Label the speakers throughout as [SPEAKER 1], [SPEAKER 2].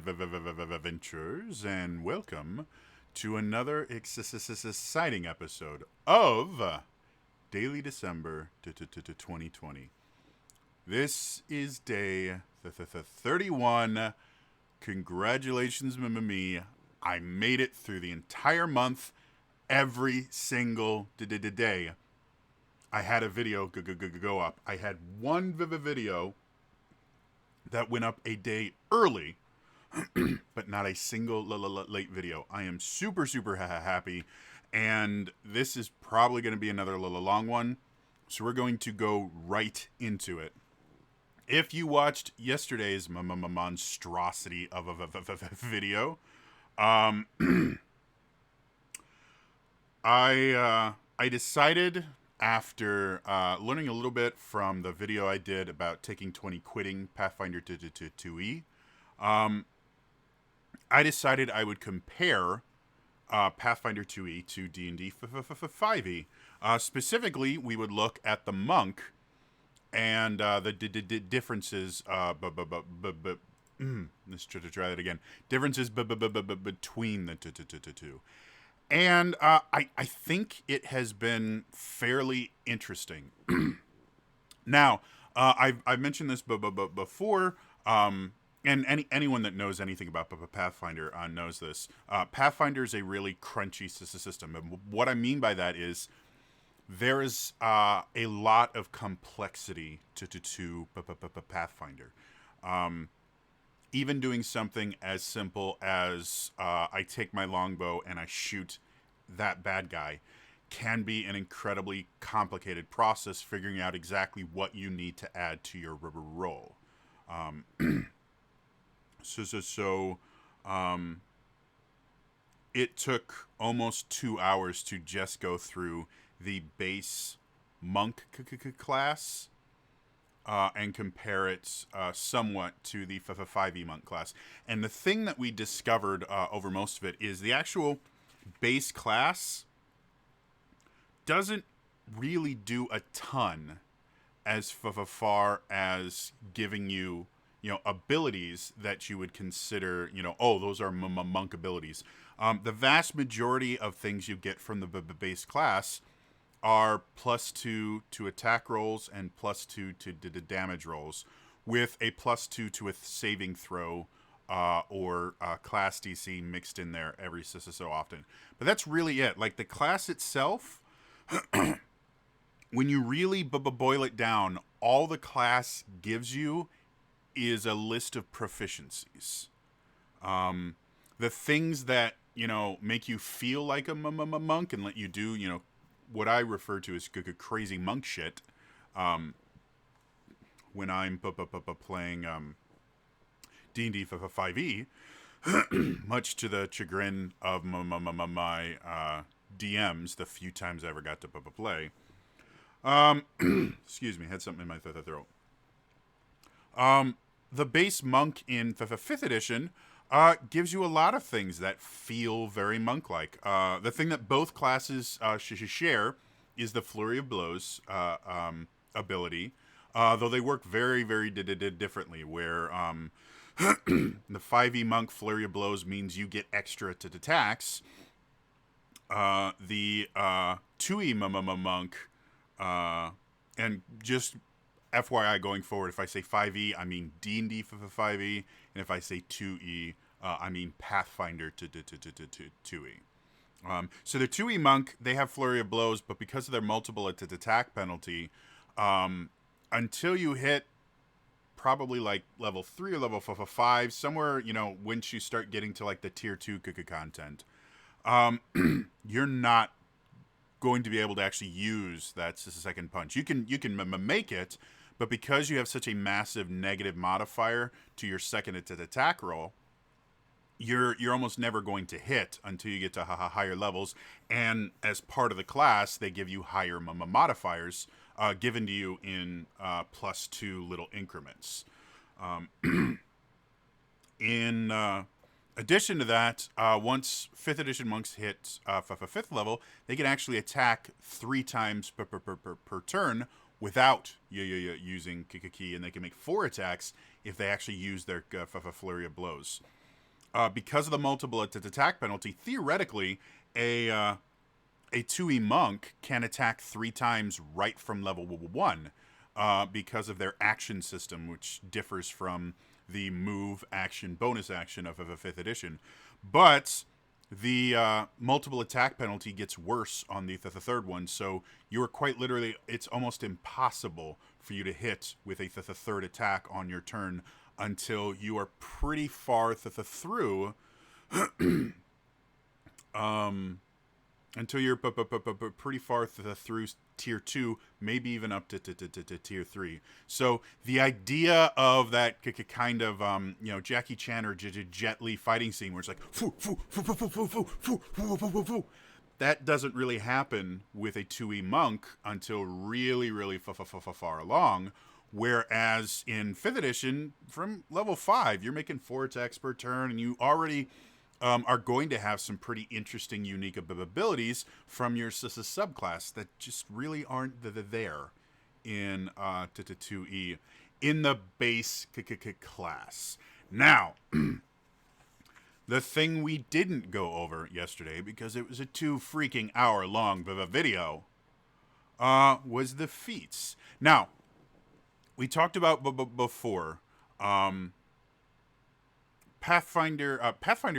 [SPEAKER 1] adventures, and welcome to another exciting episode of Daily December 2020. This is day 31. Congratulations, me. I made it through the entire month, every single day. I had a video go up. I had one video that went up a day early, but not a single late video. I am super happy, and this is probably going to be another long one, so we're going to go right into it. If you watched yesterday's monstrosity of a video, I decided after learning a little bit from the video I did about taking 20 quitting Pathfinder to 2E, I decided I would compare Pathfinder 2E to D&D 5E. Specifically, we would look at the monk and the differences. Let's try that again. Differences between the two. And I think it has been fairly interesting. Now, I've mentioned this before, and anyone that knows anything about Pathfinder knows this. Pathfinder is a really crunchy system. And what I mean by that is there is a lot of complexity to Pathfinder. Even doing something as simple as I take my longbow and I shoot that bad guy can be an incredibly complicated process, figuring out exactly what you need to add to your roll. It took almost 2 hours to just go through the base monk class and compare it somewhat to the 5e monk class. And the thing that we discovered over most of it is the actual base class doesn't really do a ton as far as giving you, abilities that you would consider, oh, those are monk abilities. The vast majority of things you get from the base class are +2 to attack rolls and +2 to damage rolls, with a +2 to a saving throw or class DC mixed in there every so often. But that's really it. Like, the class itself, when you really boil it down, all the class gives you is a list of proficiencies. The things that, make you feel like a monk and let you do, what I refer to as crazy monk shit, when I'm playing D&D 5e, much to the chagrin of my DMs, the few times I ever got to play. Excuse me, had something in my throat. The base monk in 5th edition gives you a lot of things that feel very monk-like. The thing that both classes share is the Flurry of Blows ability, though they work very differently, where the 5e monk Flurry of Blows means you get extra to attacks. The 2e monk, and just FYI going forward, if I say 5e, I mean D&D 5e, and if I say 2e, I mean Pathfinder to 2e. So the 2e monk, they have Flurry of Blows, but because of their multiple attack penalty, until you hit probably like level 3 or level 5, somewhere, once you start getting to like the tier 2 content, you're not going to be able to actually use that second punch. You can make it, but because you have such a massive negative modifier to your second attack roll, you're almost never going to hit until you get to higher levels. And as part of the class, they give you higher modifiers given to you in +2 little increments. In addition to that, once 5th edition monks hit 5th level, they can actually attack 3 times per turn without using key, and they can make 4 attacks if they actually use their Flurry of Blows. because of the multiple attack penalty, theoretically, a 2e monk can attack 3 times right from level 1 because of their action system, which differs from the move action bonus action of a 5th edition. But the multiple attack penalty gets worse on the third one, so you are quite literally, it's almost impossible for you to hit with a third attack on your turn until you are pretty far through until you're pretty far through tier 2, maybe even up to tier 3. So the idea of that kind of Jackie Chan or Jet Li fighting scene where it's like that doesn't really happen with a 2e monk until really really far along. Whereas in 5th edition, from level 5, you're making 4 attacks per turn, and you already are going to have some pretty interesting, unique abilities from your subclass that just really aren't there in 2E in the base class. Now, the thing we didn't go over yesterday, because it was a 2 freaking hour long video, was the feats. Now, we talked about before, Pathfinder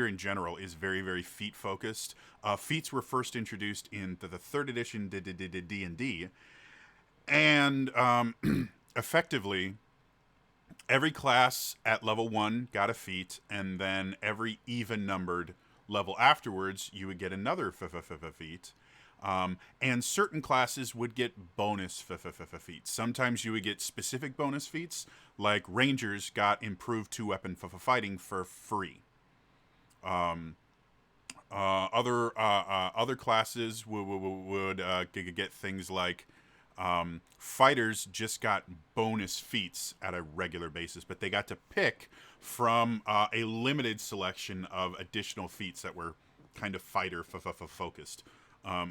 [SPEAKER 1] in general is very, very feat focused. Feats were first introduced in the 3rd edition D&D, and effectively, every class at level 1 got a feat, and then every even numbered level afterwards, you would get another feat. And certain classes would get bonus feats. Sometimes you would get specific bonus feats, like Rangers got improved 2-weapon fighting for free. Other classes would get things like fighters just got bonus feats at a regular basis, but they got to pick from a limited selection of additional feats that were kind of fighter focused. A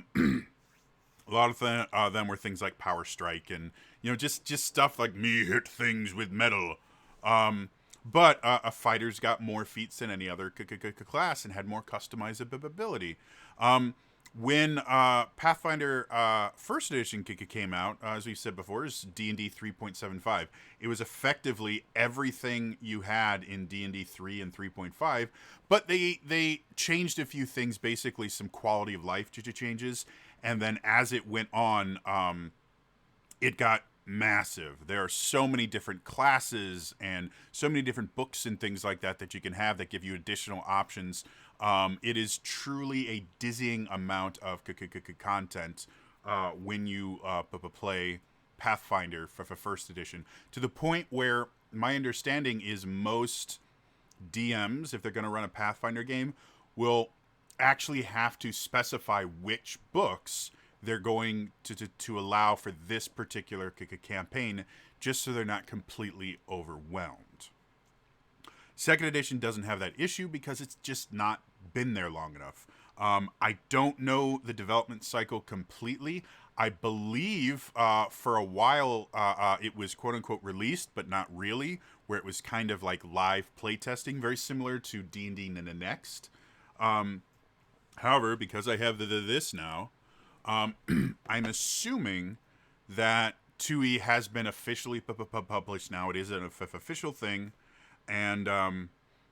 [SPEAKER 1] lot of them were things like Power Strike and just stuff like me hit things with metal. But fighters got more feats than any other class and had more customizability. When Pathfinder 1st edition came out, as we said before, is D&D 3.75. It was effectively everything you had in D&D 3 and 3.5, but they changed a few things, basically some quality of life changes, and then as it went on, it got massive. There are so many different classes and so many different books and things like that you can have that give you additional options. It is truly a dizzying amount of content when you play Pathfinder for 1st edition, to the point where my understanding is most DMs, if they're going to run a Pathfinder game, will actually have to specify which books they're going to allow for this particular campaign, just so they're not completely overwhelmed. 2nd edition doesn't have that issue because it's just not been there long enough. I don't know the development cycle completely. I believe for a while it was quote-unquote released, but not really, where it was kind of like live playtesting, very similar to D&D Next. However, because I have this now, I'm assuming that 2E has been officially published now. It is an official thing. And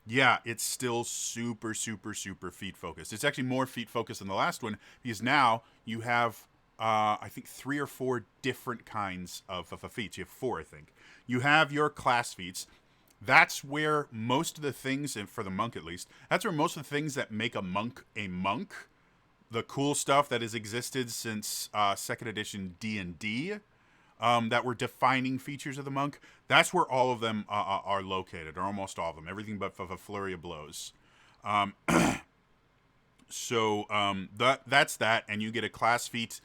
[SPEAKER 1] yeah, it's still super, super, super feat focused. It's actually more feat focused than the last one, because now you have, I think, 3 or 4 different kinds of feats. You have 4, I think. You have your class feats. That's where most of the things, and for the monk at least, that's where most of the things that make a monk, the cool stuff that has existed since 2nd edition D&D, that were defining features of the monk, that's where all of them are located, or almost all of them, everything but a flurry of blows. So that's that, and you get a class feat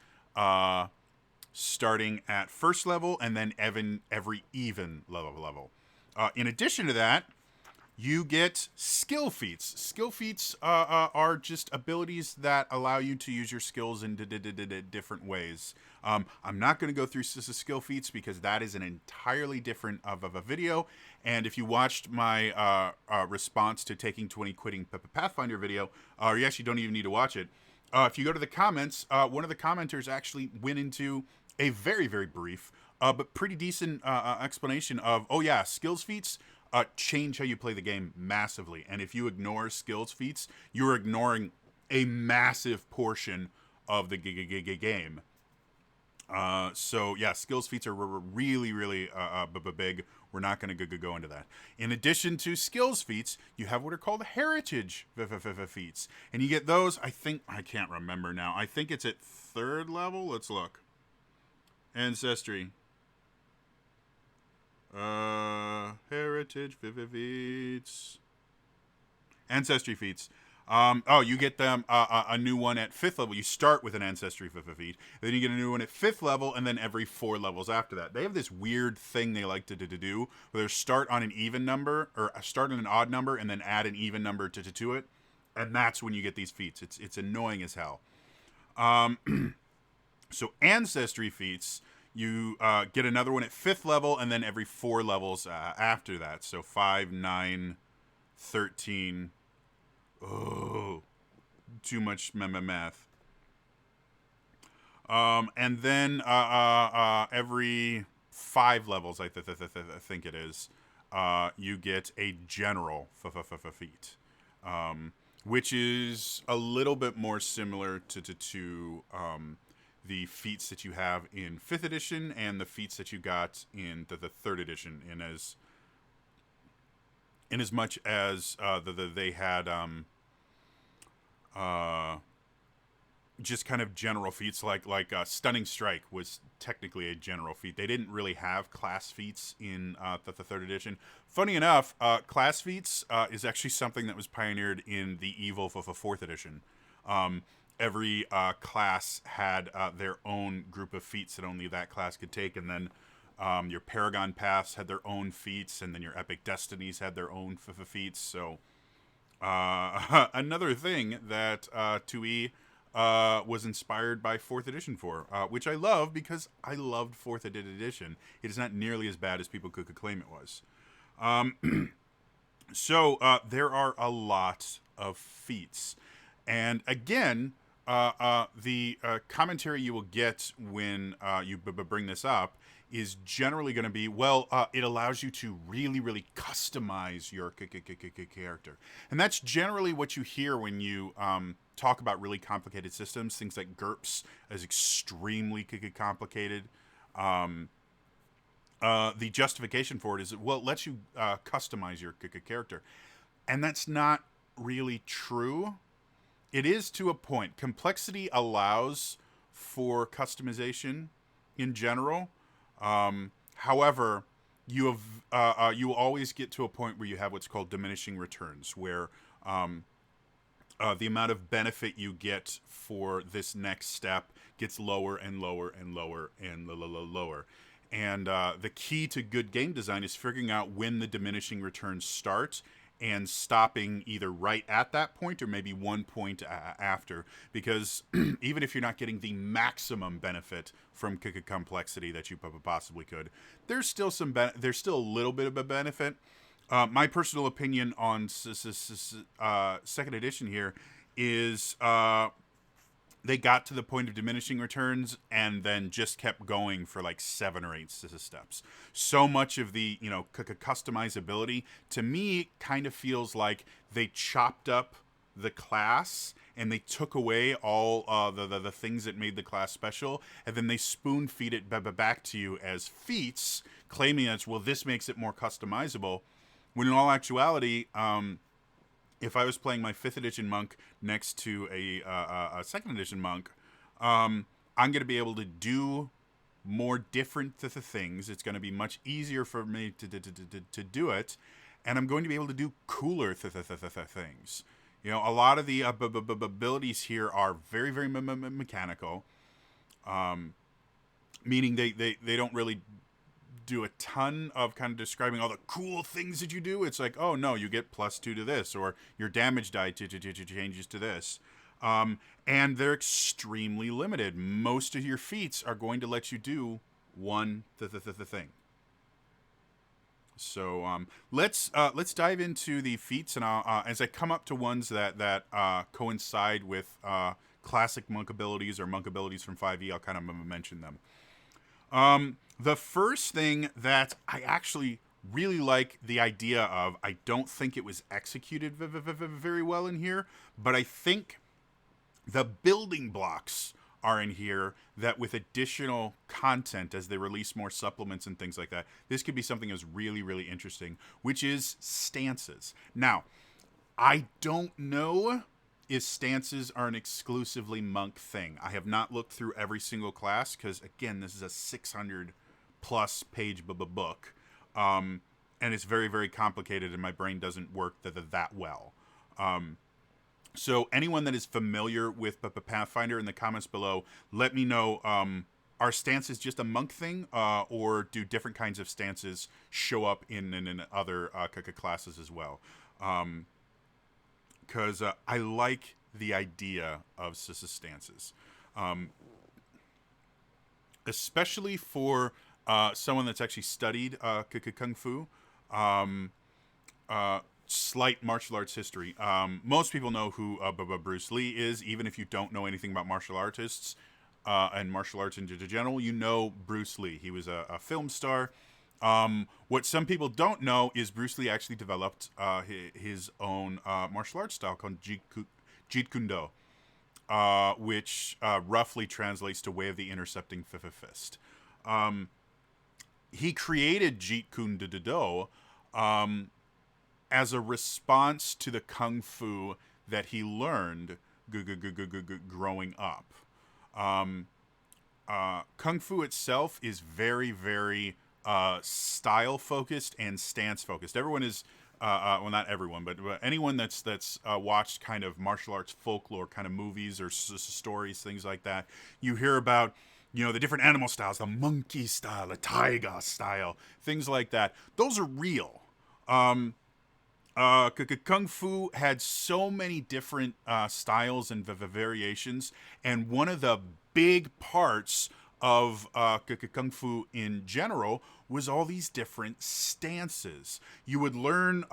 [SPEAKER 1] starting at 1st level, and then every even level. In addition to that, you get skill feats. Skill feats are just abilities that allow you to use your skills in different ways. I'm not going to go through skill feats because that is an entirely different of a video. And if you watched my response to taking 20 quitting Pathfinder video, you actually don't even need to watch it. If you go to the comments, one of the commenters actually went into a very, very brief but pretty decent explanation of, oh yeah, skills feats change how you play the game massively. And if you ignore skills feats, you're ignoring a massive portion of the game. So yeah, skills feats are really, really big. We're not going to go into that. In addition to skills feats, you have what are called heritage feats, and you get those. I can't remember now. I think it's at 3rd level. Let's look. Ancestry. Heritage feats. Ancestry feats. You get them a new one at 5th level. You start with an ancestry feat, then you get a new one at 5th level, and then every 4 levels after that. They have this weird thing they like to do, where they start on an even number or start on an odd number, and then add an even number to it, and that's when you get these feats. It's annoying as hell. So ancestry feats, you get another one at 5th level, and then every 4 levels after that. So 5, 9, 13. Oh, too much math. And then every 5 levels, I think it is, you get a general feat, which is a little bit more similar to the feats that you have in 5th edition and the feats that you got in the 3rd edition. In as much as they had just kind of general feats, like Stunning Strike was technically a general feat. They didn't really have class feats in the 3rd edition. Funny enough, class feats is actually something that was pioneered in the Evil for 4th edition. Every class had their own group of feats that only that class could take, and then your Paragon Paths had their own feats, and then your Epic Destinies had their own feats. So another thing that 2E was inspired by 4th edition for, which I love because I loved 4th edition. It is not nearly as bad as people could claim it was. So there are a lot of feats. And again, the commentary you will get when you bring this up is generally going to be, well, it allows you to really, really customize your character. And that's generally what you hear when you talk about really complicated systems. Things like GURPS is extremely complicated. The justification for it is, well, it lets you customize your character. And that's not really true. It is to a point. Complexity allows for customization in general. However, you will always get to a point where you have what's called diminishing returns, where the amount of benefit you get for this next step gets lower and lower and lower and lower. And the key to good game design is figuring out when the diminishing returns start and stopping either right at that point or maybe one point after, because even if you're not getting the maximum benefit from complexity that you possibly could, there's still there's still a little bit of a benefit. My personal opinion on 2nd edition here is they got to the point of diminishing returns and then just kept going for like 7 or 8 steps. So much of the, customizability to me kind of feels like they chopped up the class and they took away all the things that made the class special, and then they spoon feed it back to you as feats, claiming as, well, this makes it more customizable, when in all actuality, if I was playing my 5th edition monk next to a 2nd edition monk, I'm going to be able to do more different things. It's going to be much easier for me to do it, and I'm going to be able to do cooler things. A lot of the abilities here are very, very mechanical, meaning they don't really do a ton of kind of describing all the cool things that you do. It's like, oh no, you get +2 to this, or your damage die changes to this. And they're extremely limited. Most of your feats are going to let you do one thing. So let's dive into the feats, and as I come up to ones that coincide with classic monk abilities or monk abilities from 5e, I'll kind of mention them. The first thing that I actually really like the idea of, I don't think it was executed very well in here, but I think the building blocks are in here that with additional content as they release more supplements and things like that, this could be something that's really, really interesting, which is stances. Now, I don't know if stances are an exclusively monk thing. I have not looked through every single class because, again, this is a 600 plus page book. And it's very, very complicated, and my brain doesn't work that well. So anyone that is familiar with Pathfinder, in the comments below, let me know, are stances just a monk thing, or do different kinds of stances show up in other classes as well? Because I like the idea of stances. Especially for someone that's actually studied Kung Fu. Slight martial arts history. Most people know who Bruce Lee is, even if you don't know anything about martial artists and martial arts in general. You know Bruce Lee. He was a film star. What some people don't know is Bruce Lee actually developed his own martial arts style called Jeet Kune Do, which roughly translates to Way of the Intercepting Fist. He created Jeet Kune Do as a response to the kung fu that he learned growing up. Kung fu itself is very, very style focused and stance focused. Everyone is, well, not everyone, but anyone that's watched kind of martial arts folklore kind of movies or stories, things like that, you hear about, the different animal styles, the monkey style, the tiger style, things like that. Those are real. Kung Fu had so many different styles and variations, and one of the big parts of Kung Fu in general was all these different stances. You would learn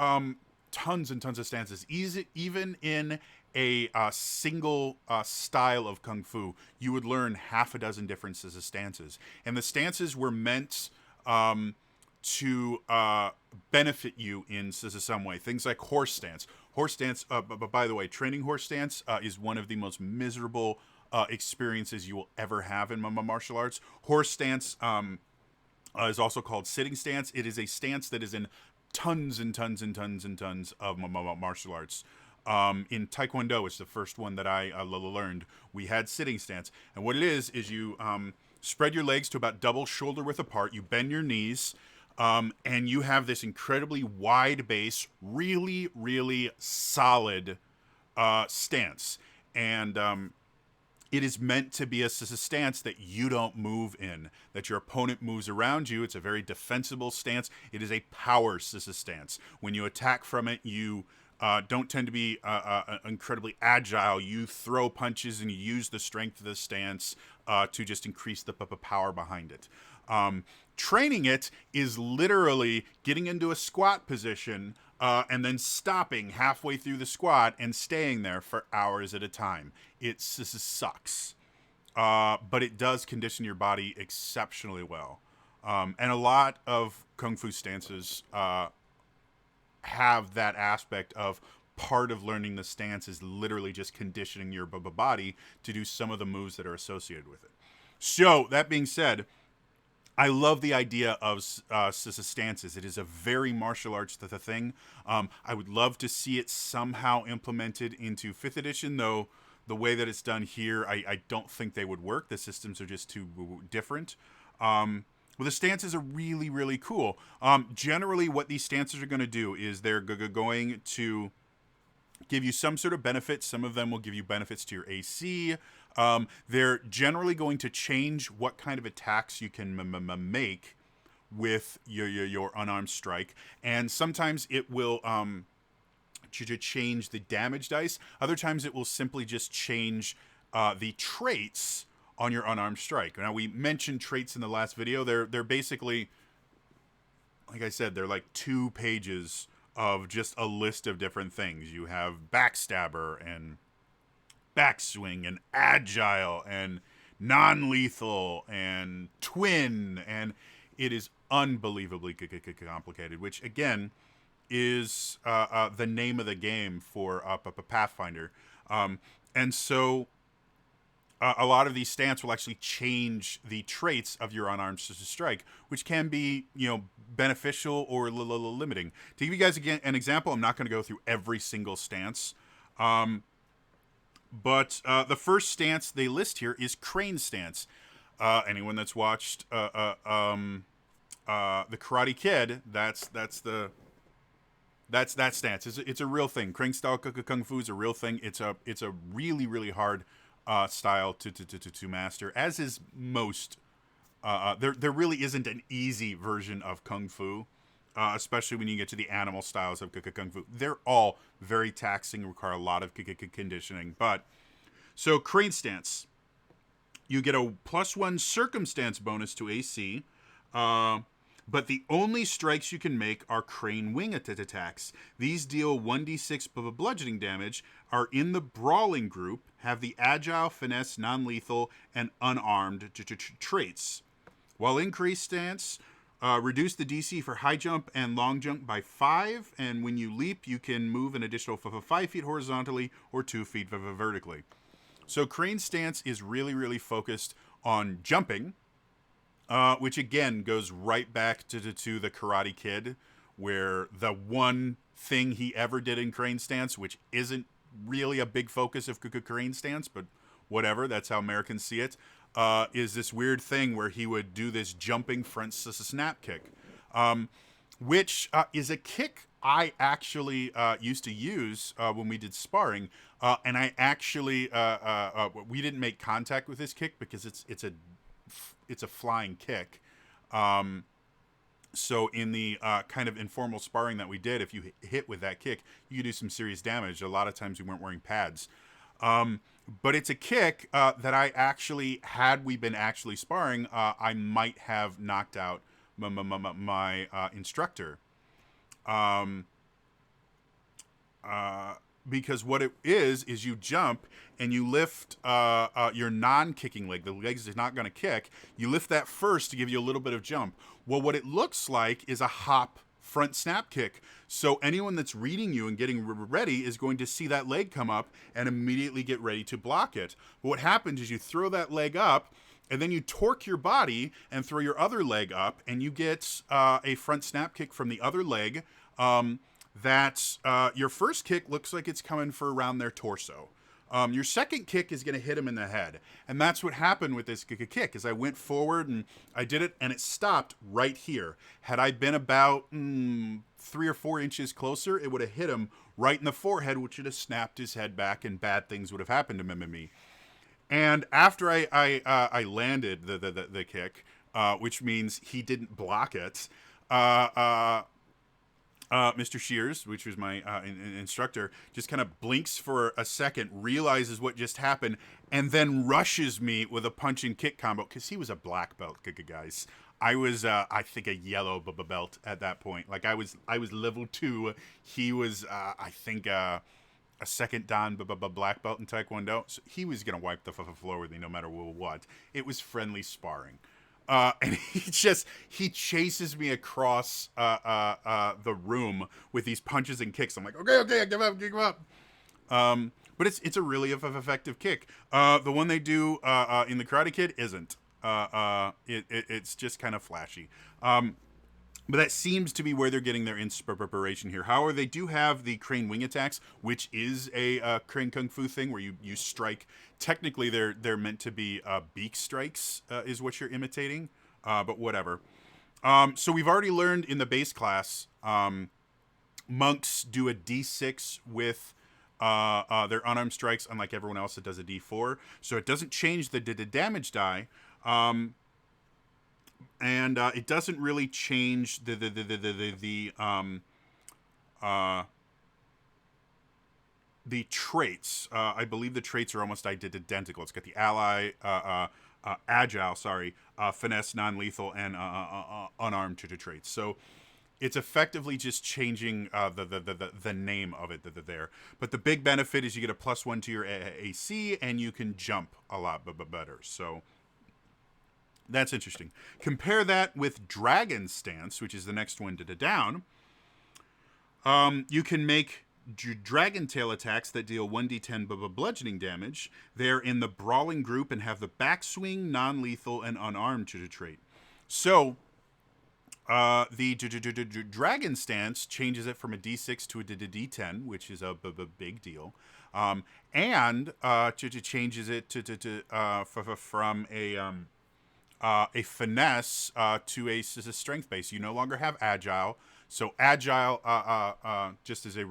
[SPEAKER 1] tons and tons of stances. Even in a single style of Kung Fu, you would learn half a dozen differences of stances. And the stances were meant to benefit you in some way. Things like horse stance. Horse stance, but by the way, training horse stance is one of the most miserable experiences you will ever have in martial arts. Horse stance is also called sitting stance. It is a stance that is in tons and tons and tons and tons of martial arts. In Taekwondo, it's the first one that I learned. We had sitting stance. And what it is you spread your legs to about double shoulder width apart. You bend your knees. And you have this incredibly wide base, really, really solid stance. And it is meant to be a stance that you don't move in, that your opponent moves around you. It's a very defensible stance. It is a power stance. When you attack from it, you don't tend to be incredibly agile. You throw punches and you use the strength of the stance to just increase the power behind it. Training it is literally getting into a squat position and then stopping halfway through the squat and staying there for hours at a time. It sucks, but it does condition your body exceptionally well. And a lot of Kung Fu stances have that aspect of part of learning the stance is literally just conditioning your body to do some of the moves that are associated with it. So, that being said, I love the idea of stances. It is a very martial arts thing. I would love to see it somehow implemented into 5th edition, though the way that it's done here, I don't think they would work. The systems are just too different. Well, the stances are really, really cool. Generally, what these stances are going to do is they're going to give you some sort of benefit. Some of them will give you benefits to your AC. They're generally going to change what kind of attacks you can make with your unarmed strike. And sometimes it will to change the damage dice. Other times it will simply just change the traits on your unarmed strike. Now, we mentioned traits in the last video. They're basically, like I said, they're like 2 pages of just a list of different things. You have backstabber and backswing and agile and non-lethal and twin, and it is unbelievably complicated, which again is the name of the game for Pathfinder. And so a lot of these stance will actually change the traits of your unarmed strike, which can be, beneficial or limiting. To give you guys again an example, I'm not going to go through every single stance, but the first stance they list here is crane stance. Anyone that's watched the Karate Kid, that's that stance. It's a real thing. Crane style kung fu is a real thing. It's a really really hard style to master, as is most. There really isn't an easy version of kung fu, especially when you get to the animal styles of kung fu. They're all very taxing, require a lot of conditioning. But so crane stance, you get a +1 circumstance bonus to AC. But the only strikes you can make are crane wing attacks. These deal 1d6 bludgeoning damage, are in the brawling group, have the agile, finesse, non-lethal, and unarmed traits. While increased stance, reduce the DC for high jump and long jump by 5, and when you leap, you can move an additional 5 feet horizontally or 2 feet vertically. So crane stance is really, really focused on jumping, which again goes right back to the Karate Kid, where the one thing he ever did in crane stance, which isn't really a big focus of crane stance, but whatever, that's how Americans see it, is this weird thing where he would do this jumping front snap kick, which is a kick I actually used to use when we did sparring, and I actually we didn't make contact with this kick because it's a flying kick. So in the kind of informal sparring that we did, if you hit with that kick, you could do some serious damage. A lot of times we weren't wearing pads. But it's a kick that I actually, had we been actually sparring, I might have knocked out my instructor. Because what it is you jump and you lift your non-kicking leg, the legs is not going to kick. You lift that first to give you a little bit of jump. Well, what it looks like is a hop front snap kick. So anyone that's reading you and getting ready is going to see that leg come up and immediately get ready to block it. But what happens is you throw that leg up, and then you torque your body and throw your other leg up, and you get a front snap kick from the other leg. Your first kick looks like it's coming for around their torso. Your second kick is going to hit him in the head. And that's what happened with this kick, is I went forward and I did it, and it stopped right here. Had I been about 3 or 4 inches closer, it would have hit him right in the forehead, which would have snapped his head back, and bad things would have happened to him and me. And after I landed the kick, which means he didn't block it, Mr. Shears, which was my instructor, just kind of blinks for a second, realizes what just happened, and then rushes me with a punch and kick combo, because he was a black belt, guys. I was, I think, a yellow belt at that point. Like, I was level 2. He was, I think, a second dan black belt in Taekwondo. So he was going to wipe the floor with me no matter what. It was friendly sparring. And he chases me across the room with these punches and kicks. I'm like, okay, I give up. But it's a really effective kick. The one they do in the Karate Kid isn't. It's just kind of flashy. But that seems to be where they're getting their inspiration here. However, they do have the crane wing attacks, which is a crane kung fu thing where you strike. Technically, they're meant to be beak strikes, is what you're imitating. But whatever. So we've already learned in the base class, monks do a D6 with their unarmed strikes, unlike everyone else that does a D4. So it doesn't change the damage die. And it doesn't really change the the traits. I believe the traits are almost identical. It's got the ally, agile, sorry, finesse, non-lethal, and unarmed to traits. So it's effectively just changing the name of it there. But the big benefit is you get a +1 to your AC, and you can jump a lot better. So that's interesting. Compare that with Dragon Stance, which is the next one down. You can make Dragon Tail attacks that deal 1d10 bludgeoning damage. They're in the Brawling group and have the backswing, non-lethal, and unarmed to trait. So the Dragon Stance changes it from a d6 to a d10, which is a big deal. And changes it from a finesse to a strength base. You no longer have agile. So agile, just as a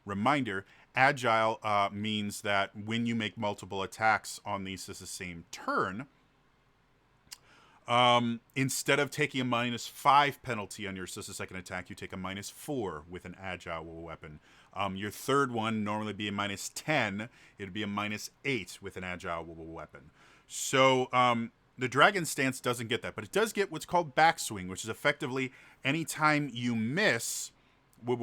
[SPEAKER 1] reminder, agile means that when you make multiple attacks on the same turn, instead of taking a -5 penalty on your second attack, you take a -4 with an agile weapon. Your third one normally be a -10. It'd be a -8 with an agile weapon. So the Dragon Stance doesn't get that, but it does get what's called backswing, which is effectively anytime you miss with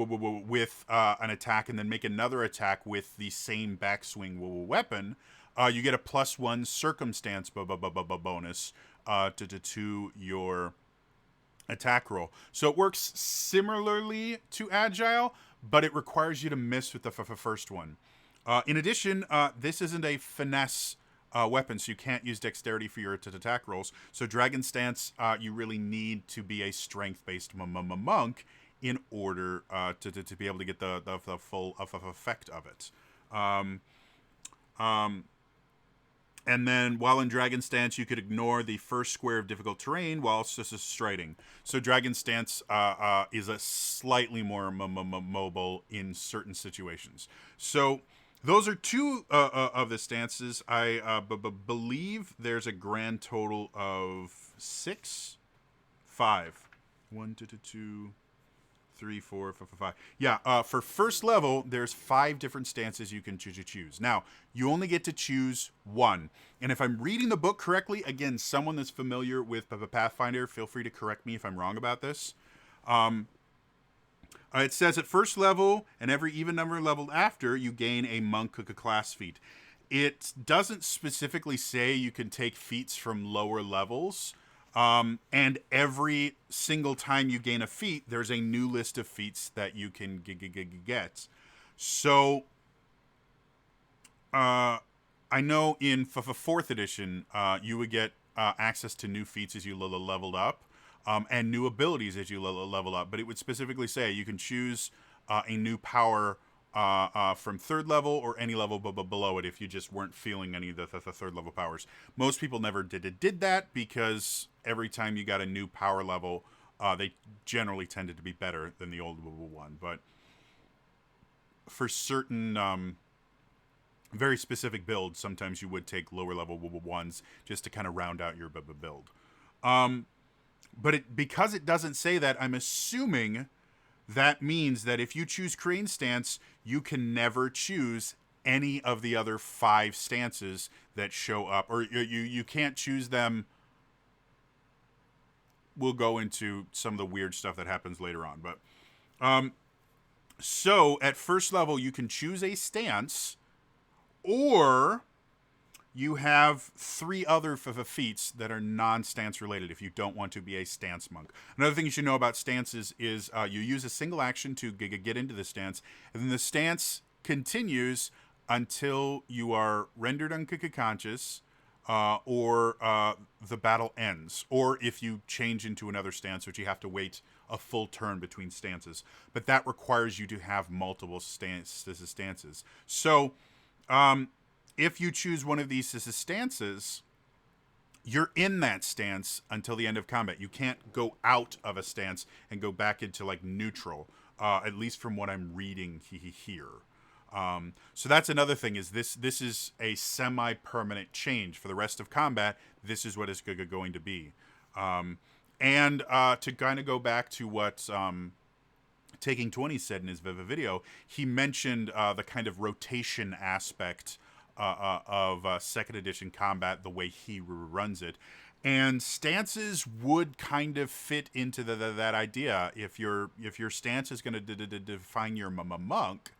[SPEAKER 1] an attack and then make another attack with the same backswing weapon, you get a +1 circumstance bonus to your attack roll. So it works similarly to agile, but it requires you to miss with the first one. In addition, this isn't a finesse weapon, so you can't use dexterity for your attack rolls. So Dragon Stance, you really need to be a strength-based monk in order to be able to get the full effect of it. And then while in Dragon Stance, you could ignore the first square of difficult terrain while striding. So Dragon Stance is a slightly more mobile in certain situations. So those are two of the stances. I believe there's a grand total of 5. 1, 2, 2, 3, 4, 5, 5. Yeah, for first level, there's 5 different stances you can choose. Now, you only get to choose one. And if I'm reading the book correctly, again, someone that's familiar with Pathfinder, feel free to correct me if I'm wrong about this. It says at first level and every even number leveled after, you gain a monk class feat. It doesn't specifically say you can take feats from lower levels. And every single time you gain a feat, there's a new list of feats that you can get. So, I know in 4th edition, you would get access to new feats as you leveled up. And new abilities as you level up. But it would specifically say you can choose a new power from 3rd level or any level below it if you just weren't feeling any of the 3rd level powers. Most people never did that because every time you got a new power level, they generally tended to be better than the old one. But for certain very specific builds, sometimes you would take lower level ones just to kind of round out your build. But because it doesn't say that, I'm assuming that means that if you choose Crane Stance, you can never choose any of the other 5 stances that show up. Or you can't choose them. We'll go into some of the weird stuff that happens later on. But so at first level, you can choose a stance, or you have 3 other feats that are non-stance related if you don't want to be a stance monk. Another thing you should know about stances is you use a single action to get into the stance, and then the stance continues until you are rendered unconscious or the battle ends, or if you change into another stance, which you have to wait a full turn between stances. But that requires you to have multiple stances. So, if you choose one of these stances, you're in that stance until the end of combat. You can't go out of a stance and go back into like neutral, at least from what I'm reading here. So that's another thing, is this is a semi-permanent change. For the rest of combat, this is what it's going to be. And to kind of go back to what Taking 20 said in his video, he mentioned the kind of rotation aspect of second edition combat, the way he runs it. And stances would kind of fit into that idea. If your stance is going to define your monk,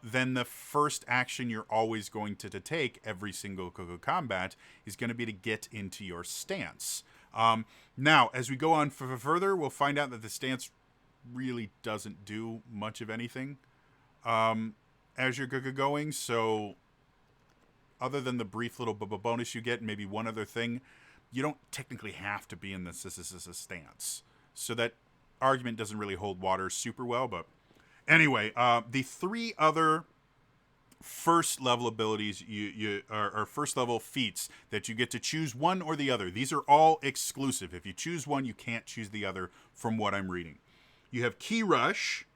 [SPEAKER 1] then the first action you're always going to take every single combat is going to be to get into your stance. Now, as we go on further, we'll find out that the stance really doesn't do much of anything as you're going. So other than the brief little bonus you get, maybe one other thing, you don't technically have to be in the stance. So that argument doesn't really hold water super well. But anyway, the three other first level abilities or first level feats that you get to choose one or the other. These are all exclusive. If you choose one, you can't choose the other from what I'm reading. You have Key Rush,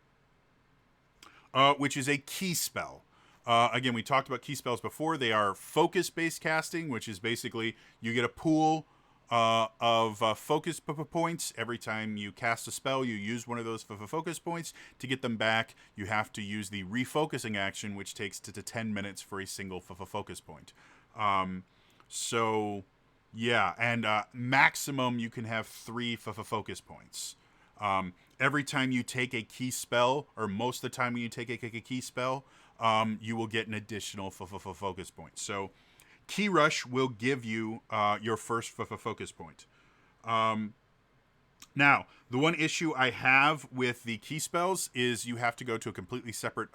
[SPEAKER 1] which is a key spell. Again, we talked about key spells before. They are focus-based casting, which is basically you get a pool of focus points. Every time you cast a spell, you use one of those focus points. To get them back, you have to use the refocusing action, which takes to 10 minutes for a single focus point. So, yeah, and maximum you can have 3 focus points. Every time you take a key spell, or most of the time when you take a key spell, you will get an additional focus point. So Key Rush will give you your first focus point. Now, the one issue I have with the key spells is you have to go to a completely separate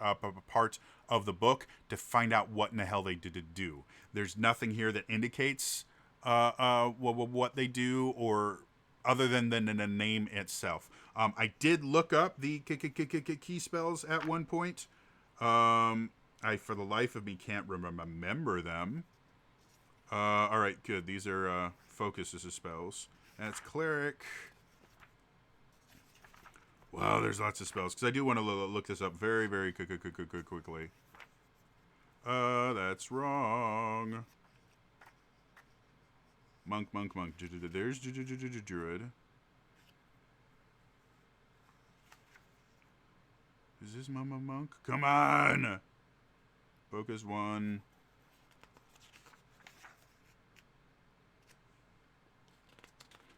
[SPEAKER 1] part of the book to find out what in the hell they do. There's nothing here that indicates what they do, or other than the name itself. I did look up the key spells at one point. I, for the life of me, can't remember them. All right, good. These are focus as spells. That's Cleric. Wow, there's lots of spells. Because I do want to look this up very, very quickly. That's wrong. Monk. There's Druid. Is this Mama Monk? Come on! Focus 1.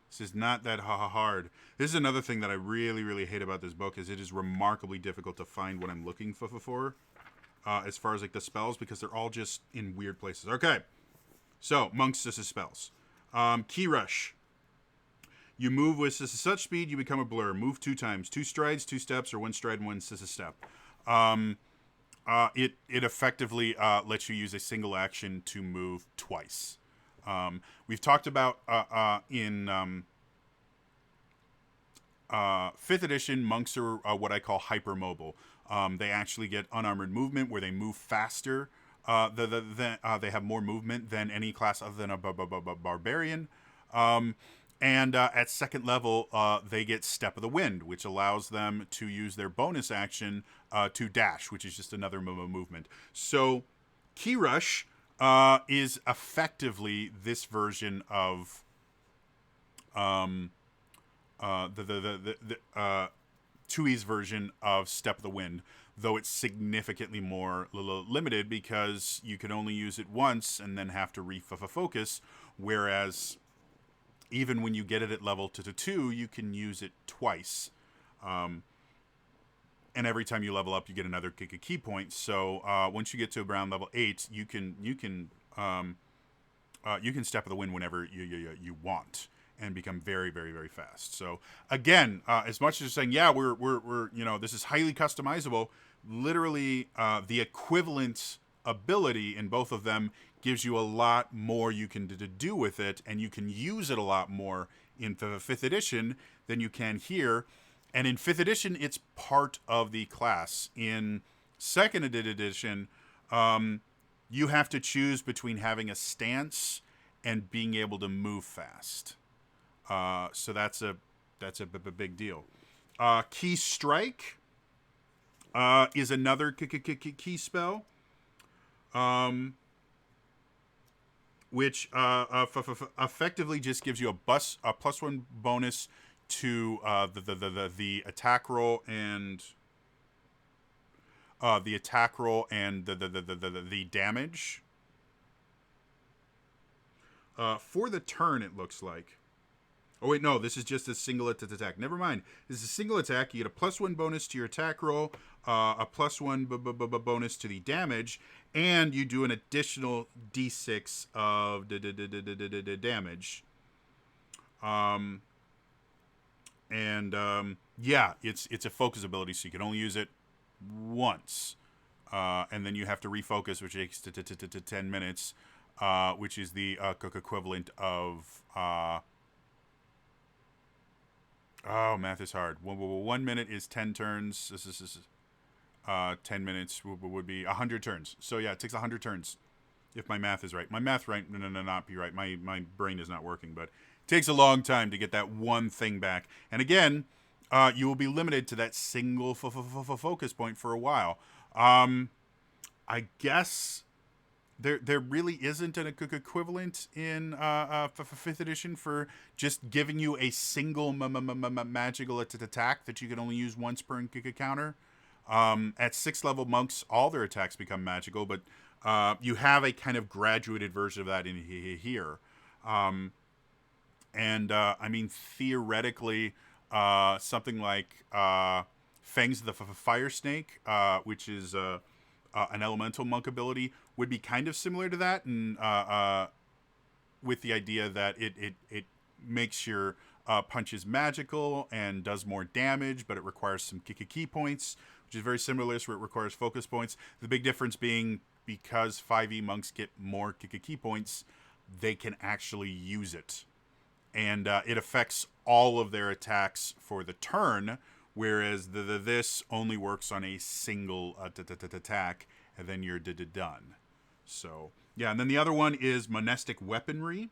[SPEAKER 1] This is not that hard. This is another thing that I really, really hate about this book, is it is remarkably difficult to find what I'm looking for as far as like the spells, because they're all just in weird places. Okay, so Monk's spells. Key Rush. You move with such speed you become a blur. Move 2 times. 2 strides, 2 steps, or 1 stride and 1 step. It effectively lets you use a single action to move twice. We've talked about in 5th edition, monks are what I call hypermobile. They actually get unarmored movement, where they move faster. They have more movement than any class other than a barbarian. And at 2nd level, they get Step of the Wind, which allows them to use their bonus action to dash, which is just another movement. So Key Rush is effectively this version of the 2E's version of Step of the Wind, though it's significantly more limited, because you can only use it once and then have to refocus, whereas even when you get it at level 2, you can use it twice. And every time you level up, you get another key point. So once you get to around level 8, you can Step of the Wind whenever you want, and become very, very, very fast. So again, as much as saying, yeah, we're this is highly customizable, literally the equivalent ability in both of them gives you a lot more you can do with it, and you can use it a lot more in the 5th edition than you can here. And in 5th edition, it's part of the class. In 2nd edition, you have to choose between having a stance and being able to move fast. So that's a big deal. Key Strike is another key spell, which effectively just gives you a +1 bonus to the attack roll and the damage. For the turn, it looks like. Oh, wait, no, this is just a single attack. Never mind. This is a single attack. You get a +1 bonus to your attack roll, a +1 bonus to the damage, and you do an additional d6 of damage. Yeah, it's a focus ability, so you can only use it once. And then you have to refocus, which takes 10 minutes, which is the equivalent of... math is hard. 1 minute is 10 turns. This is 10 minutes would be 100 turns. So yeah, it takes 100 turns, if my math is right. My math right, no, not be right. My brain is not working, but it takes a long time to get that one thing back. And again, you will be limited to that single focus point for a while. I guess there really isn't an equivalent in 5th edition for just giving you a single magical attack that you can only use once per encounter. At 6th level monks, all their attacks become magical, but you have a kind of graduated version of that in here. I mean, theoretically, something like Fangs of the Fire Snake, which is an elemental monk ability, would be kind of similar to that, and with the idea that it makes your punches magical and does more damage, but it requires some key points, which is very similar to where it requires focus points. The big difference being, because 5e monks get more key points, they can actually use it. And it affects all of their attacks for the turn, whereas this only works on a single attack, and then you're done. So, yeah, and then the other one is Monastic Weaponry,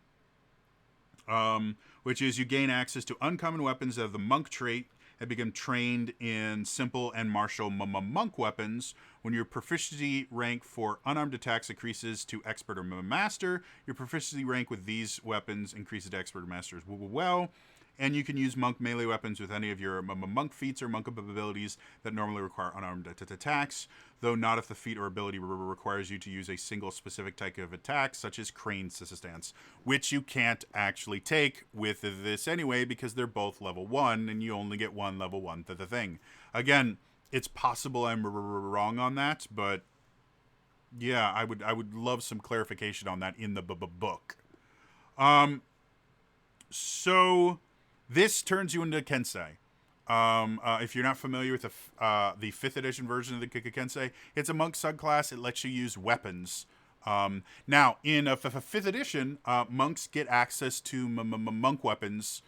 [SPEAKER 1] which is you gain access to uncommon weapons of the monk trait and become trained in simple and martial monk weapons. When your proficiency rank for unarmed attacks increases to expert or master, your proficiency rank with these weapons increases to expert or master as well. And you can use monk melee weapons with any of your monk feats or monk abilities that normally require unarmed attacks, though not if the feat or ability requires you to use a single specific type of attack, such as Crane Stance, which you can't actually take with this anyway, because they're both level 1, and you only get one level 1 thing. Again, it's possible I'm wrong on that, but yeah, I would love some clarification on that in the book. So this turns you into Kensei. If you're not familiar with the 5th edition version of the Kensei, it's a monk subclass. It lets you use weapons. Now, in 5th edition, monks get access to monk weapons,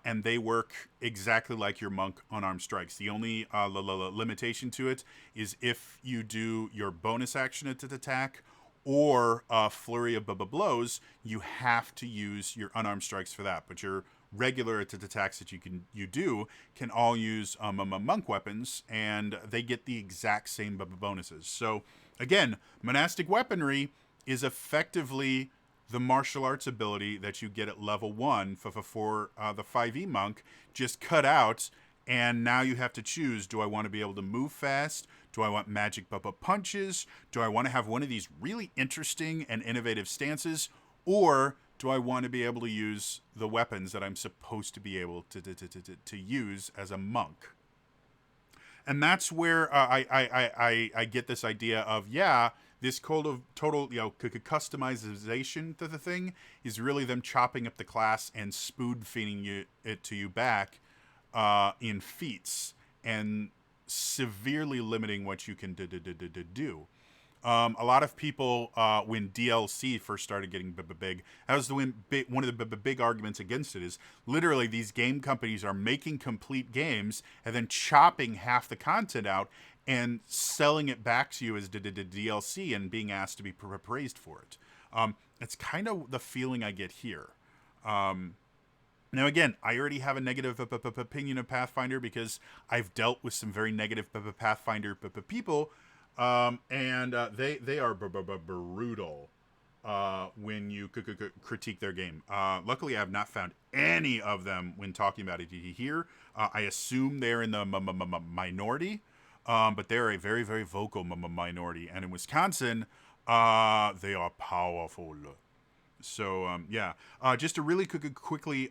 [SPEAKER 1] and they work exactly like your monk unarmed strikes. The only limitation to it is if you do your bonus action attack or flurry of blows, you have to use your unarmed strikes for that. But your regular attacks that you do can all use monk weapons, and they get the exact same bonuses. So again, Monastic Weaponry is effectively the martial arts ability that you get at level 1 for the 5e monk, just cut out, and now you have to choose, do I want to be able to move fast? Do I want magic punches? Do I want to have one of these really interesting and innovative stances? Or do I want to be able to use the weapons that I'm supposed to be able to use as a monk? And that's where I get this idea of, yeah, this total customization to the thing is really them chopping up the class and spoon-feeding it to you back in feats and severely limiting what you can do. A lot of people, when DLC first started getting big, that was one of the big arguments against it, is literally these game companies are making complete games and then chopping half the content out and selling it back to you as DLC and being asked to be praised for it. It's kind of the feeling I get here. Now, again, I already have a negative opinion of Pathfinder because I've dealt with some very negative Pathfinder people, and they are brutal. when you critique their game. Luckily, I have not found any of them when talking about it here. I assume they're in the minority, but they're a very, very vocal minority. And in Wisconsin, they are powerful. So, yeah. Just to really quickly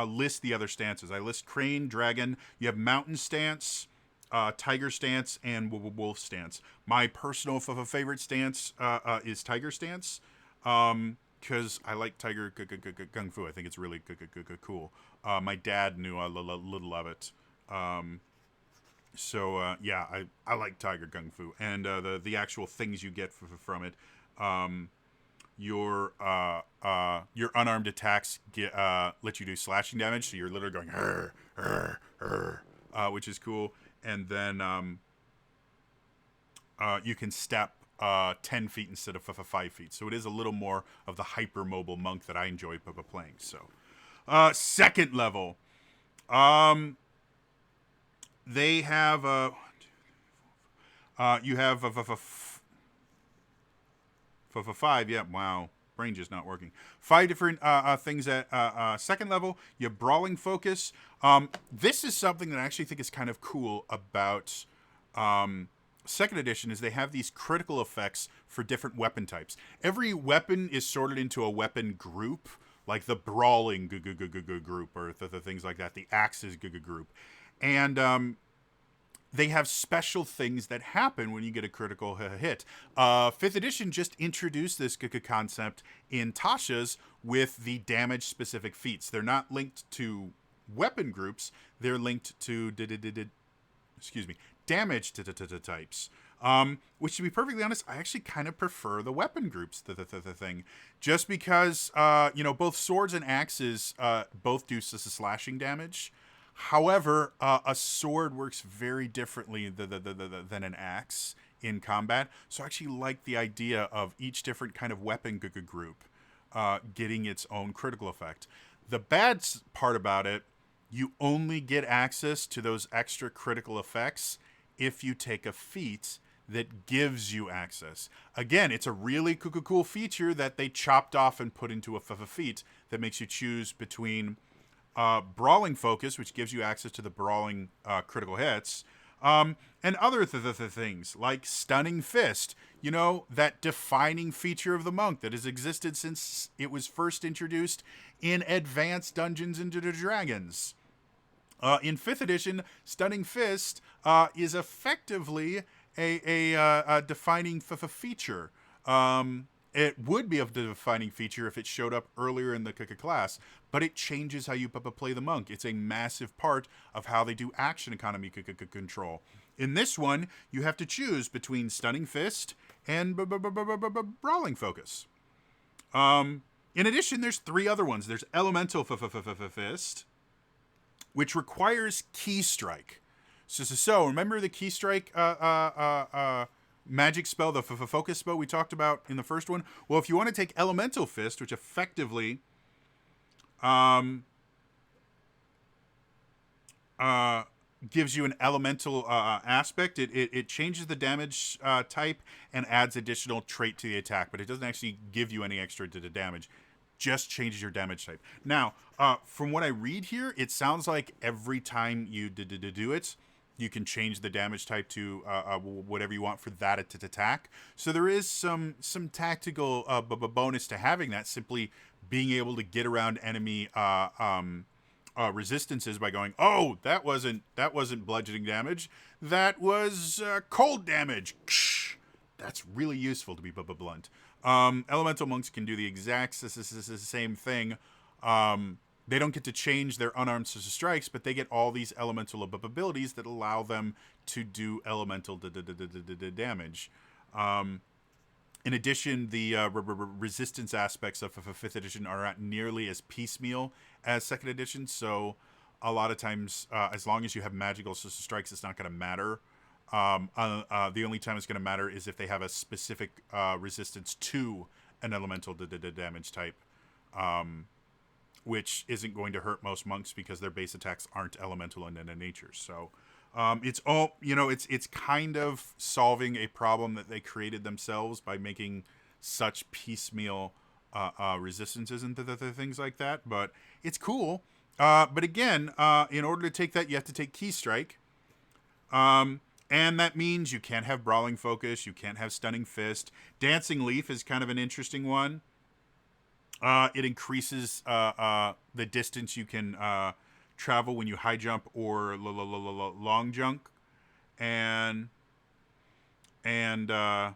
[SPEAKER 1] list the other stances. I list Crane, Dragon. You have Mountain Stance, Tiger Stance, and Wolf Stance. My personal favorite stance is Tiger Stance, because I like Tiger Kung Fu. I think it's really cool. My dad knew a little of it. So yeah, I like Tiger Kung Fu, and the actual things you get from it. Your unarmed attacks let you do slashing damage, so you're literally going hur, hur, hur, which is cool. And then you can step 10 feet instead of 5 feet, so it is a little more of the hyper mobile monk that I enjoy playing. So second level, they have you have five. Yeah, wow. Brain just not working. 5 different things at second level. You have Brawling Focus. This is something that I actually think is kind of cool about second edition, is they have these critical effects for different weapon types. Every weapon is sorted into a weapon group, like the Brawling group, or the things like that. The Axes group. And they have special things that happen when you get a critical hit. 5th edition just introduced this concept in Tasha's with the damage-specific feats. They're not linked to weapon groups. They're linked to damage types. Which, to be perfectly honest, I actually kind of prefer the weapon groups the thing. Just because, both swords and axes both do slashing damage. However, a sword works very differently than an axe in combat. So I actually like the idea of each different kind of weapon group getting its own critical effect. The bad part about it, you only get access to those extra critical effects if you take a feat that gives you access. Again, it's a really cool feature that they chopped off and put into a feat that makes you choose between Brawling Focus, which gives you access to the Brawling critical hits, and other things like Stunning Fist, that defining feature of the monk that has existed since it was first introduced in Advanced Dungeons and Dragons. In 5th edition, Stunning Fist is effectively a defining feature. It would be a defining feature if it showed up earlier in the class, but it changes how you play the monk. It's a massive part of how they do action economy control. In this one, you have to choose between Stunning Fist and Brawling Focus. In addition, there's 3 other ones. There's Elemental Fist, which requires Key Strike. So remember the Key Strike magic spell, the focus spell we talked about in the first one? Well, if you want to take Elemental Fist, which effectively gives you an elemental aspect, it changes the damage type and adds additional trait to the attack, but it doesn't actually give you any extra to the damage. Just changes your damage type. Now, from what I read here, it sounds like every time you do it, you can change the damage type to whatever you want for that attack. So there is some tactical bonus to having that, simply being able to get around enemy resistances by going, oh, that wasn't bludgeoning damage, that was cold damage. That's really useful, to be blunt. Elemental monks can do the exact same thing. They don't get to change their unarmed strikes, but they get all these elemental abilities that allow them to do elemental damage. In addition, the resistance aspects of 5th edition are not nearly as piecemeal as 2nd edition, so a lot of times, as long as you have magical strikes, it's not going to matter. The only time it's going to matter is if they have a specific resistance to an elemental damage type. Which isn't going to hurt most monks because their base attacks aren't elemental in nature. So it's all, it's kind of solving a problem that they created themselves by making such piecemeal resistances and things like that. But it's cool. But again, in order to take that, you have to take Key Strike. And that means you can't have Brawling Focus, you can't have Stunning Fist. Dancing Leaf is kind of an interesting one. It increases the distance you can travel when you high jump or long jump, and it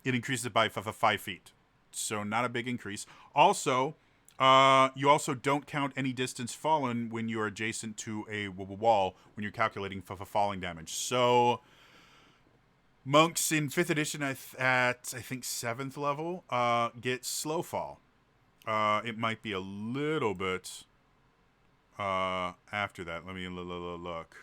[SPEAKER 1] increases it by 5 feet. So not a big increase. Also, you also don't count any distance fallen when you are adjacent to a wall when you're calculating falling damage. So monks in 5th edition at I think 7th level get slow fall. It might be a little bit after that. Let me look.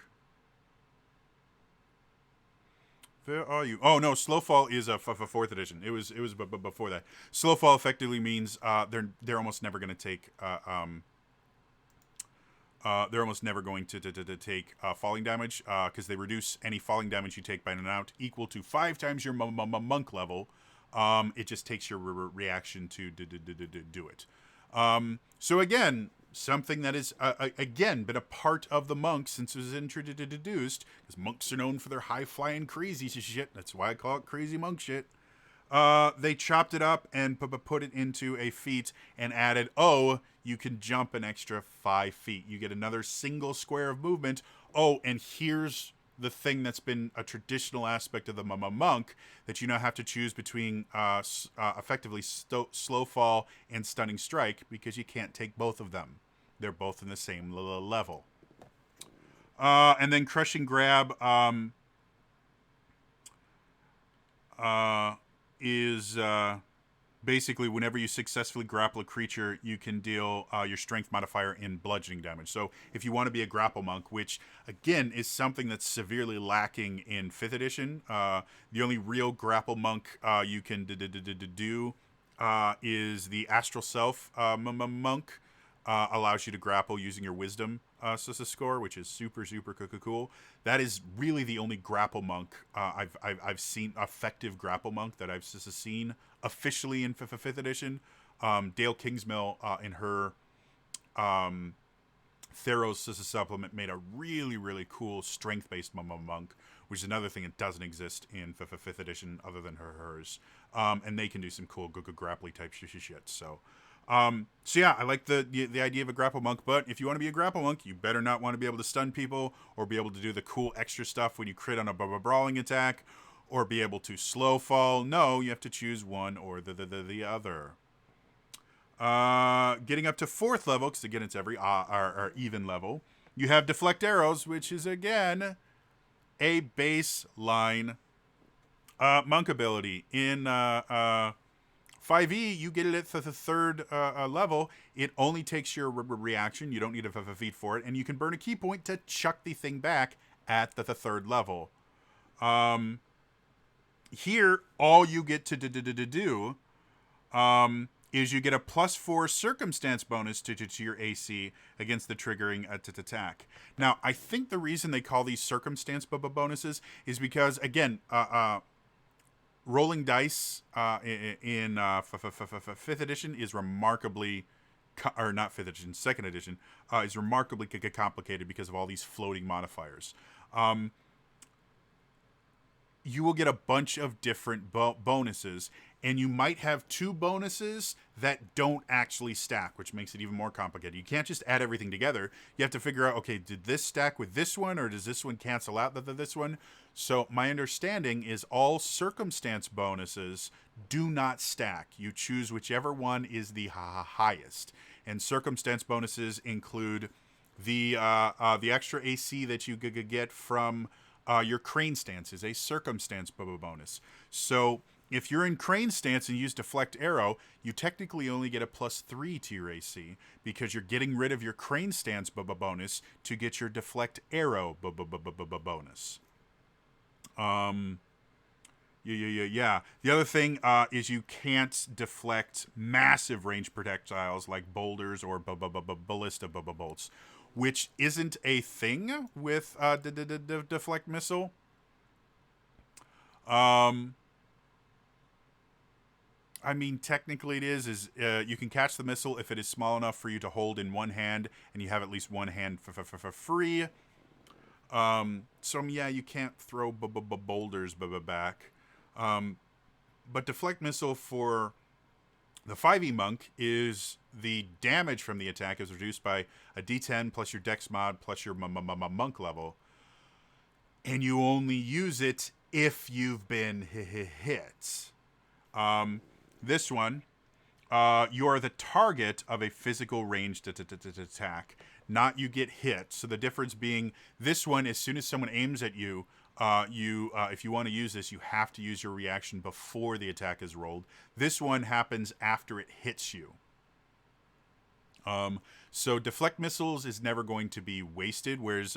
[SPEAKER 1] Where are you? Oh no, slow fall is a 4th edition. It was before that. Slow fall effectively means they're almost never going to take they're almost never going to take falling damage because they reduce any falling damage you take by an amount equal to 5 times your monk level. It just takes your reaction to do it. So again, something that is again been a part of the monks since it was introduced, because monks are known for their high flying crazy shit. That's why I call it crazy monk shit. They chopped it up and put it into a feat and added, you can jump an extra 5 feet. You get another single square of movement. Oh, and here's the thing that's been a traditional aspect of the monk, that you now have to choose between effectively slow fall and stunning strike, because you can't take both of them. They're both in the same level. And then crushing grab is basically whenever you successfully grapple a creature, you can deal your strength modifier in bludgeoning damage. So if you want to be a grapple monk, which again is something that's severely lacking in 5th edition, the only real grapple monk you can do is the Astral Self monk. Allows you to grapple using your wisdom score, which is super cool. That is really the only grapple monk I've seen, effective grapple monk that I've seen officially in 5th edition. Dale Kingsmill in her Theros supplement made a really cool strength based monk, which is another thing that doesn't exist in 5th edition other than hers. And they can do some cool grapply type shit. So yeah, I like the idea of a grapple monk, but if you want to be a grapple monk, you better not want to be able to stun people or be able to do the cool extra stuff when you crit on a brawling attack or be able to slow fall. No, you have to choose one or the other. Getting up to 4th level, because again it's every our even level, you have deflect arrows, which is again a baseline monk ability. In 5e, you get it at the 3rd level. It only takes your reaction. You don't need a feat for it. And you can burn a key point to chuck the thing back at the 3rd level. Here, all you get to do is you get a +4 circumstance bonus to your AC against the triggering attack. Now, I think the reason they call these circumstance bonuses is because, again, rolling dice in 5th edition is remarkably, or not 5th edition, 2nd edition, is remarkably complicated because of all these floating modifiers. You will get a bunch of different bonuses, and you might have 2 bonuses that don't actually stack, which makes it even more complicated. You can't just add everything together. You have to figure out, okay, did this stack with this one, or does this one cancel out this one? So my understanding is all circumstance bonuses do not stack. You choose whichever one is the highest. And circumstance bonuses include the extra AC that you get from your crane stance is a circumstance bonus. So if you're in crane stance and use deflect arrow, you technically only get a +3 to your AC because you're getting rid of your crane stance bonus to get your deflect arrow bonus. Yeah. The other thing is you can't deflect massive range projectiles like boulders or ballista bolts, which isn't a thing with deflect missile. I mean, technically it is you can catch the missile if it is small enough for you to hold in one hand, and you have at least one hand for free. So yeah, you can't throw boulders back. But deflect missile for the 5e monk is the damage from the attack is reduced by a d10 plus your dex mod plus your monk level. And you only use it if you've been hit. This one, you are the target of a physical ranged attack, not you get hit. So the difference being this one, as soon as someone aims at you, if you want to use this, you have to use your reaction before the attack is rolled. This one happens after it hits you. So deflect missiles is never going to be wasted, whereas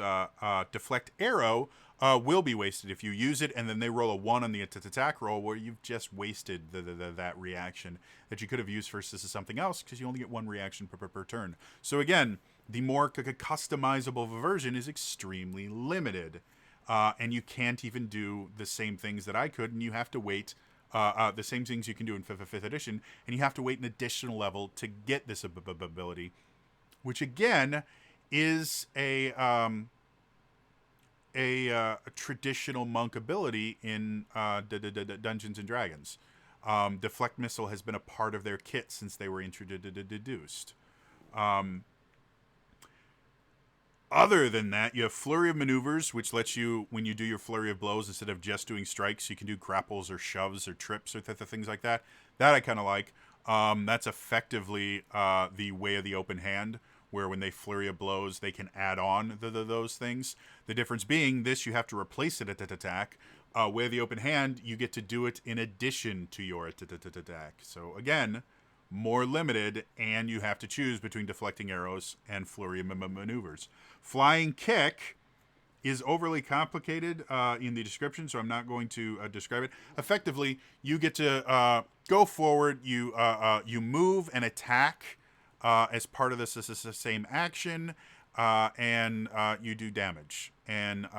[SPEAKER 1] deflect arrow will be wasted if you use it, and then they roll a 1 on the attack roll, where you've just wasted that reaction that you could have used for something else, because you only get 1 reaction per turn. So again, the more customizable version is extremely limited, and you can't even do the same things that I could, and you have to wait. The same things you can do in 5th edition, and you have to wait an additional level to get this ability, which again is a traditional monk ability in Dungeons and Dragons. Deflect missile has been a part of their kit since they were introduced. Other than that, you have Flurry of Maneuvers, which lets you, when you do your Flurry of Blows, instead of just doing strikes, you can do grapples or shoves or trips or things like that. That I kind of like. That's effectively the Way of the Open Hand, where when they Flurry of Blows, they can add on those things. The difference being this, you have to replace it at attack. Way of the Open Hand, you get to do it in addition to your attack. So again, more limited, and you have to choose between deflecting arrows and flurry of maneuvers. Flying kick is overly complicated in the description, so I'm not going to describe it. Effectively, you get to go forward, you move and attack as part of this same action, and you do damage. And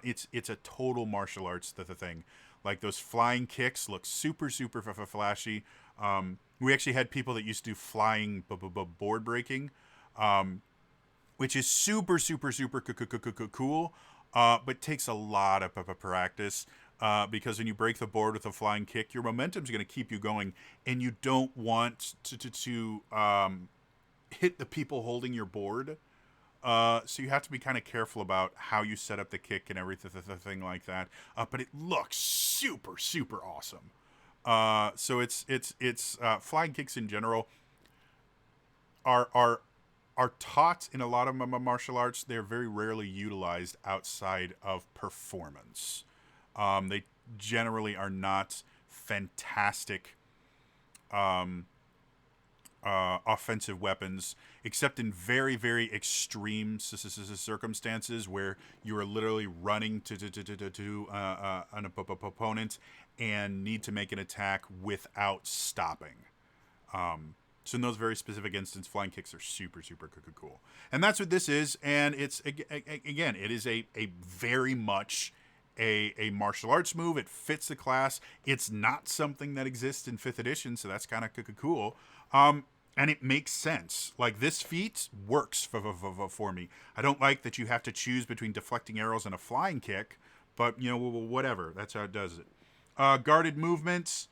[SPEAKER 1] it's a total martial arts thing. Like, those flying kicks look super flashy. We actually had people that used to do flying board breaking, which is super cool, but takes a lot of practice, because when you break the board with a flying kick, your momentum's going to keep you going, and you don't want to hit the people holding your board. So you have to be kind of careful about how you set up the kick and everything like that. But it looks super awesome. So it's flying kicks in general are taught in a lot of martial arts. They're very rarely utilized outside of performance. They generally are not fantastic offensive weapons, except in very extreme circumstances where you are literally running to an opponent and need to make an attack without stopping. So in those very specific instances, flying kicks are super cool. And that's what this is. And it's, again, it is a very much a martial arts move. It fits the class. It's not something that exists in 5th edition, so that's kind of cool. And it makes sense. Like, this feat works for me. I don't like that you have to choose between deflecting arrows and a flying kick, but, you know, whatever. That's how it does it. Guarded movements.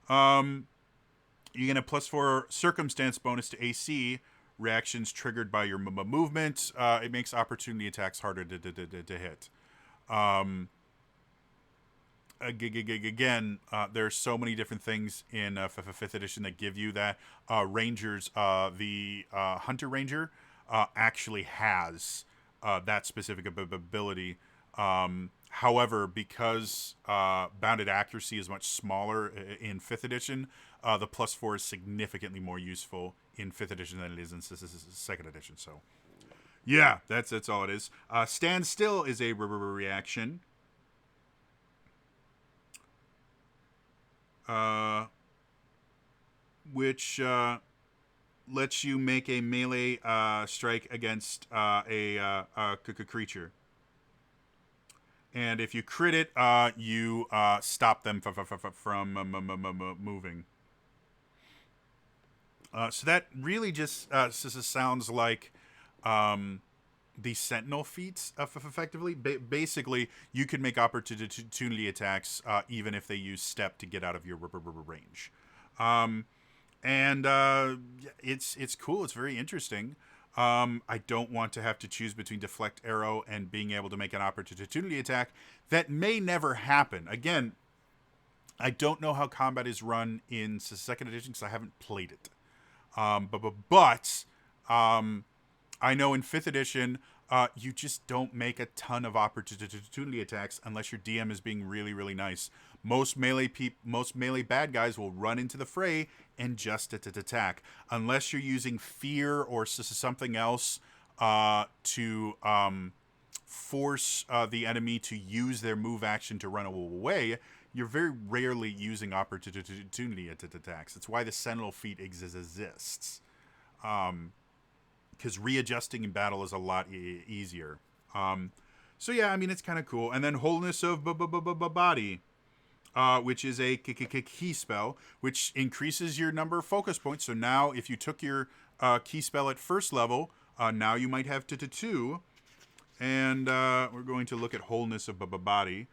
[SPEAKER 1] You get a +4 circumstance bonus to AC reactions triggered by your movement. It makes opportunity attacks harder to hit. Again, there's so many different things in 5th edition that give you that. Rangers, the Hunter Ranger actually has that specific ability. However, because bounded accuracy is much smaller in 5th edition, the +4 is significantly more useful in 5th edition than it is in 2nd edition. So, yeah, that's all it is. Stand still is a reaction. Which lets you make a melee strike against a creature. And if you crit it, you stop them from moving. So that really just sounds like the Sentinel feats effectively. Basically, you can make opportunity attacks even if they use step to get out of your range. And it's cool. It's very interesting. I don't want to have to choose between deflect arrow and being able to make an opportunity attack. That may never happen. Again, I don't know how combat is run in second edition because I haven't played it. But I know in fifth edition, you just don't make a ton of opportunity attacks unless your DM is being really, really nice. Most melee bad guys will run into the fray and just attack, unless you're using fear or something else to force the enemy to use their move action to run away. You're very rarely using opportunity attacks. That's why the Sentinel feat exists. Because readjusting in battle is a lot easier. So yeah, I mean, it's kind of cool. And then Wholeness of Body, which is a key spell, which increases your number of focus points. So now if you took your key spell at first level, now you might have to 2. And we're going to look at Wholeness of Body.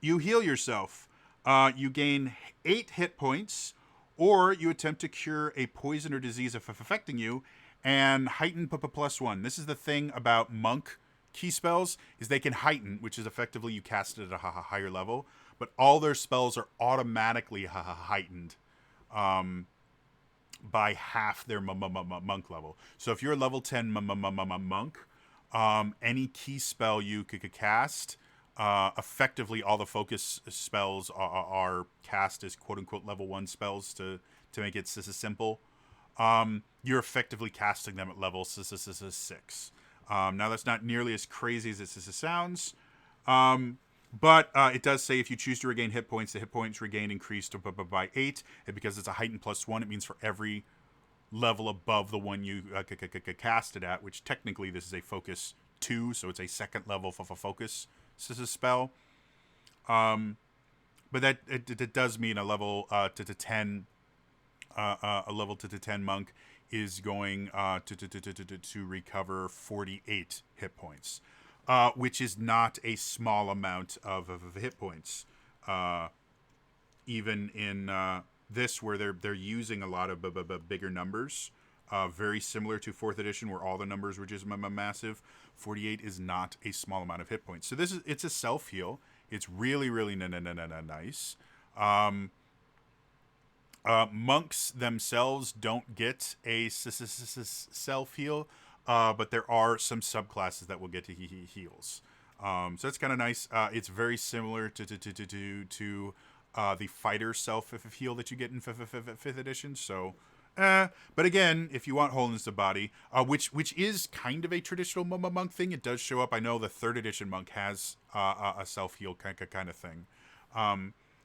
[SPEAKER 1] You heal yourself. You gain 8 hit points, or you attempt to cure a poison or disease affecting you, and heighten +1. This is the thing about monk key spells, is they can heighten, which is effectively you cast it at a higher level, but all their spells are automatically heightened by half their monk level. So if you're a level 10 monk, any key spell you could cast, effectively all the focus spells are cast as quote-unquote level 1 spells to make it simple. You're effectively casting them at level 6. Now that's not nearly as crazy as it sounds, but it does say if you choose to regain hit points, the hit points regained increased by 8, and because it's a heightened +1, it means for every level above the one you cast it at, which technically this is a focus 2, so it's a second level of a focus spell. But that it does mean a level to 10 a level to 10 monk is going to recover 48 hit points, which is not a small amount of hit points. Even in this, where they're using a lot of bigger numbers, very similar to 4th edition, where all the numbers were just massive. 48 is not a small amount of hit points. So it's a self heal. It's really, really nice. Monks themselves don't get a self heal, but there are some subclasses that will get to heals. So that's kind of nice. It's very similar to the fighter self heal that you get in 5th edition. So, but again, if you want Wholeness of Body, which is kind of a traditional monk thing, it does show up. I know the 3rd edition monk has a self heal kind of thing.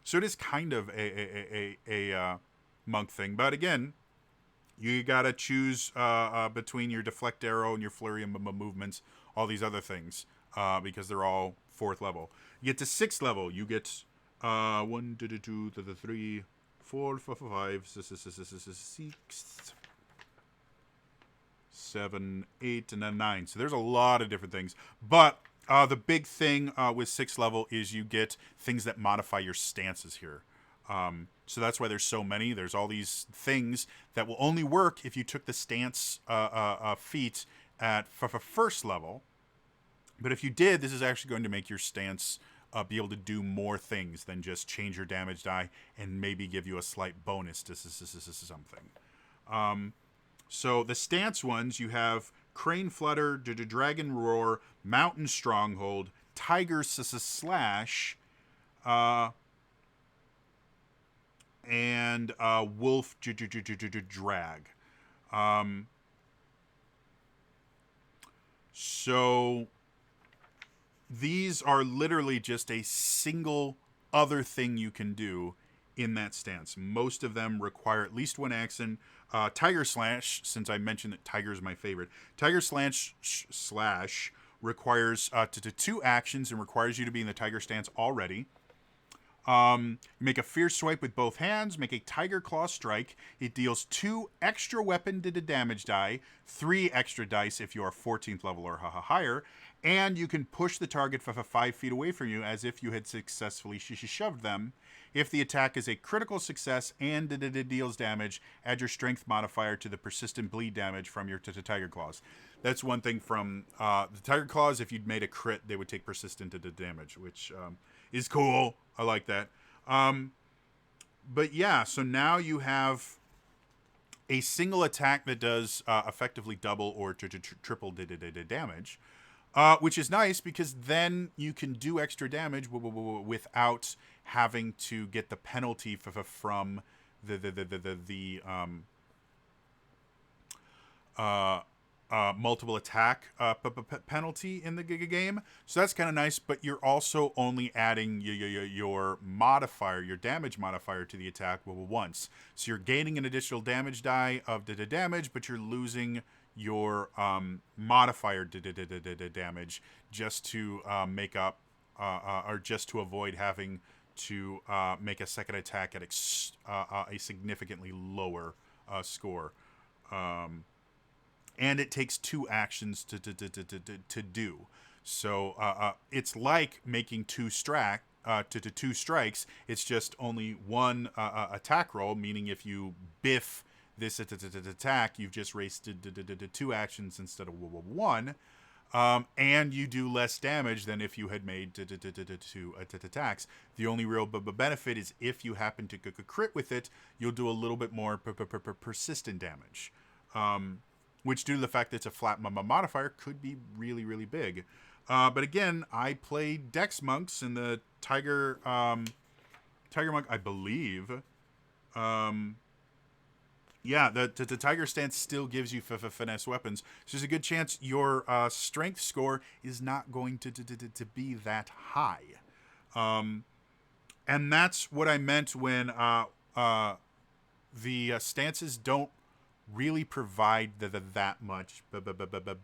[SPEAKER 1] So it is kind of a monk thing. But again, you gotta choose between your deflect arrow and your flurry of movements, all these other things, because they're all 4th level. You get to 6th level, you get 1, 2, 3, 4, 5, 6, 7, 8, and then 9. So there's a lot of different things. But the big thing with 6th level is you get things that modify your stances here. So that's why there's so many. There's all these things that will only work if you took the stance feat at first level. But if you did, this is actually going to make your stance be able to do more things than just change your damage die and maybe give you a slight bonus to something. So the stance ones, you have Crane Flutter, Dragon Roar, Mountain Stronghold, Tiger Slash, and Wolf Drag. So these are literally just a single other thing you can do in that stance. Most of them require at least one action. Tiger Slash, since I mentioned that Tiger is my favorite, Tiger Slash requires 2 actions and requires you to be in the Tiger stance already. Make a fierce swipe with both hands. Make a tiger claw strike. It deals 2 extra weapon damage die, 3 extra dice if you are 14th level or higher, and you can push the target 5 feet away from you as if you had successfully shoved them. If the attack is a critical success and deals damage, add your strength modifier to the persistent bleed damage from your tiger claws. That's one thing from the tiger claws. If you'd made a crit, they would take persistent damage, which is cool. I like that. But yeah, so now you have a single attack that does effectively double or triple damage, which is nice because then you can do extra damage without having to get the penalty from the multiple attack penalty in the game. So that's kind of nice, but you're also only adding your modifier, your damage modifier to the attack once. So you're gaining an additional damage die of damage, but you're losing your modifier damage just to make up or just to avoid having to make a second attack at a significantly lower score. And it takes 2 actions to do. So it's like making 2 strikes. It's just only 1 attack roll, meaning if you biff this attack, you've just wasted 2 actions instead of 1. And you do less damage than if you had made 2 attacks. The only real benefit is if you happen to crit with it, you'll do a little bit more persistent damage. Which, due to the fact that it's a flat modifier, could be really, really big. But again, I played Dex Monks in the Tiger Monk, I believe. Yeah, the Tiger stance still gives you finesse weapons. So there's a good chance your strength score is not going to be that high. And that's what I meant when the stances don't really provide that much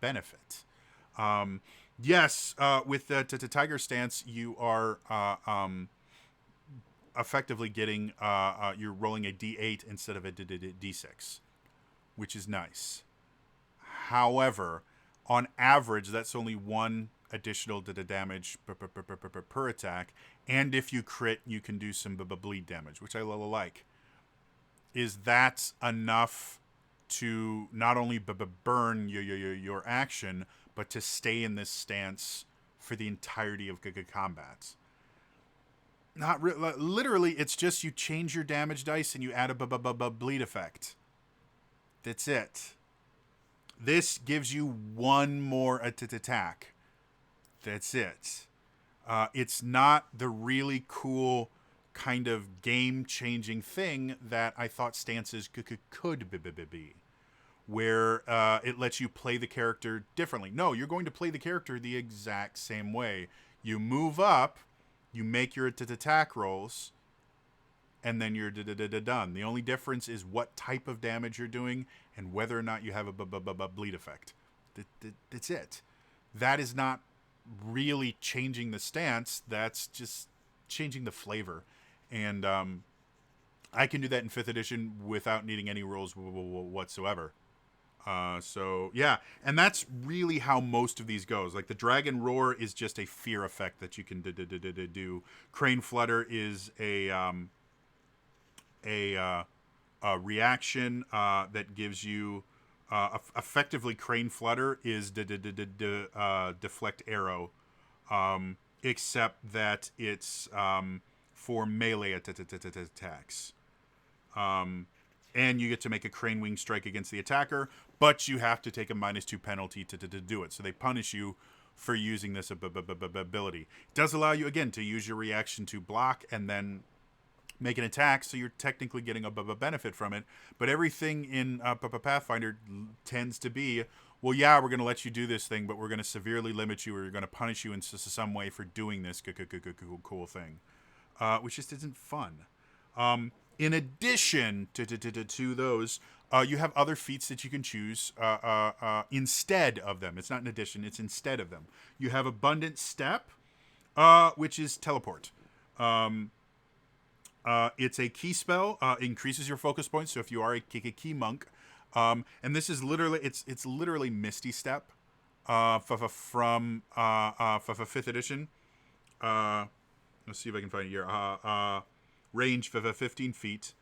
[SPEAKER 1] benefit. Yes, with the Tiger stance, you are effectively getting you're rolling a D8 instead of a D6, which is nice. However, on average, that's only 1 additional damage per attack, and if you crit, you can do some bleed damage, which I like. Is that enough to not only burn your action, but to stay in this stance for the entirety of combat? Not literally. It's just you change your damage dice and you add a bleed effect. That's it. This gives you 1 more attack. That's it. It's not the really cool kind of game-changing thing that I thought stances could be, where it lets you play the character differently. No, you're going to play the character the exact same way. You move up, you make your attack rolls, and then you're done. The only difference is what type of damage you're doing and whether or not you have a bleed effect. That's it. That is not really changing the stance. That's just changing the flavor. And I can do that in 5th edition without needing any rules whatsoever. So, yeah. And that's really how most of these goes. Like, the Dragon Roar is just a fear effect that you can do. Crane Flutter is a reaction that gives you... effectively, Crane Flutter is Deflect Arrow. Except that it's... for melee attacks. And you get to make a Crane Wing strike against the attacker, but you have to take a -2 penalty to do it. So they punish you for using this ability. It does allow you, again, to use your reaction to block and then make an attack, so you're technically getting a benefit from it. But everything in Pathfinder tends to be, well, yeah, we're going to let you do this thing, but we're going to severely limit you, or you're going to punish you in some way for doing this cool thing. Which just isn't fun. In addition to those, you have other feats that you can choose instead of them. It's not in addition, it's instead of them. You have Abundant Step, which is teleport. It's a key spell. Increases your focus points. So if you are a key monk, and this is literally it's literally Misty Step, from fifth edition. Let's see if I can find it here. Range for 15 feet.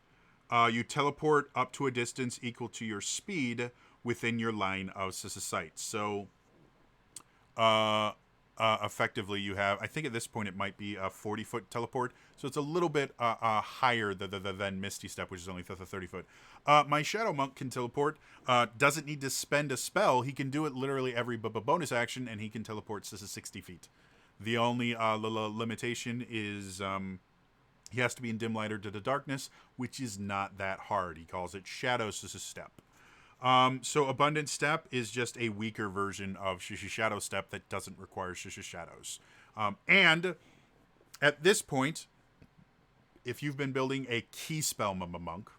[SPEAKER 1] You teleport up to a distance equal to your speed within your line of sight. So, effectively, you have, I think at this point it might be a 40-foot teleport. So it's a little bit higher than Misty Step, which is only 30 foot. My Shadow Monk can teleport. Doesn't need to spend a spell. He can do it literally every bonus action, and he can teleport 60 feet. The only limitation is he has to be in dim light or to the darkness, which is not that hard. He calls it Shadow Step. So Abundant Step is just a weaker version of Shadow Step that doesn't require shadows. And at this point, if you've been building a key spell monk,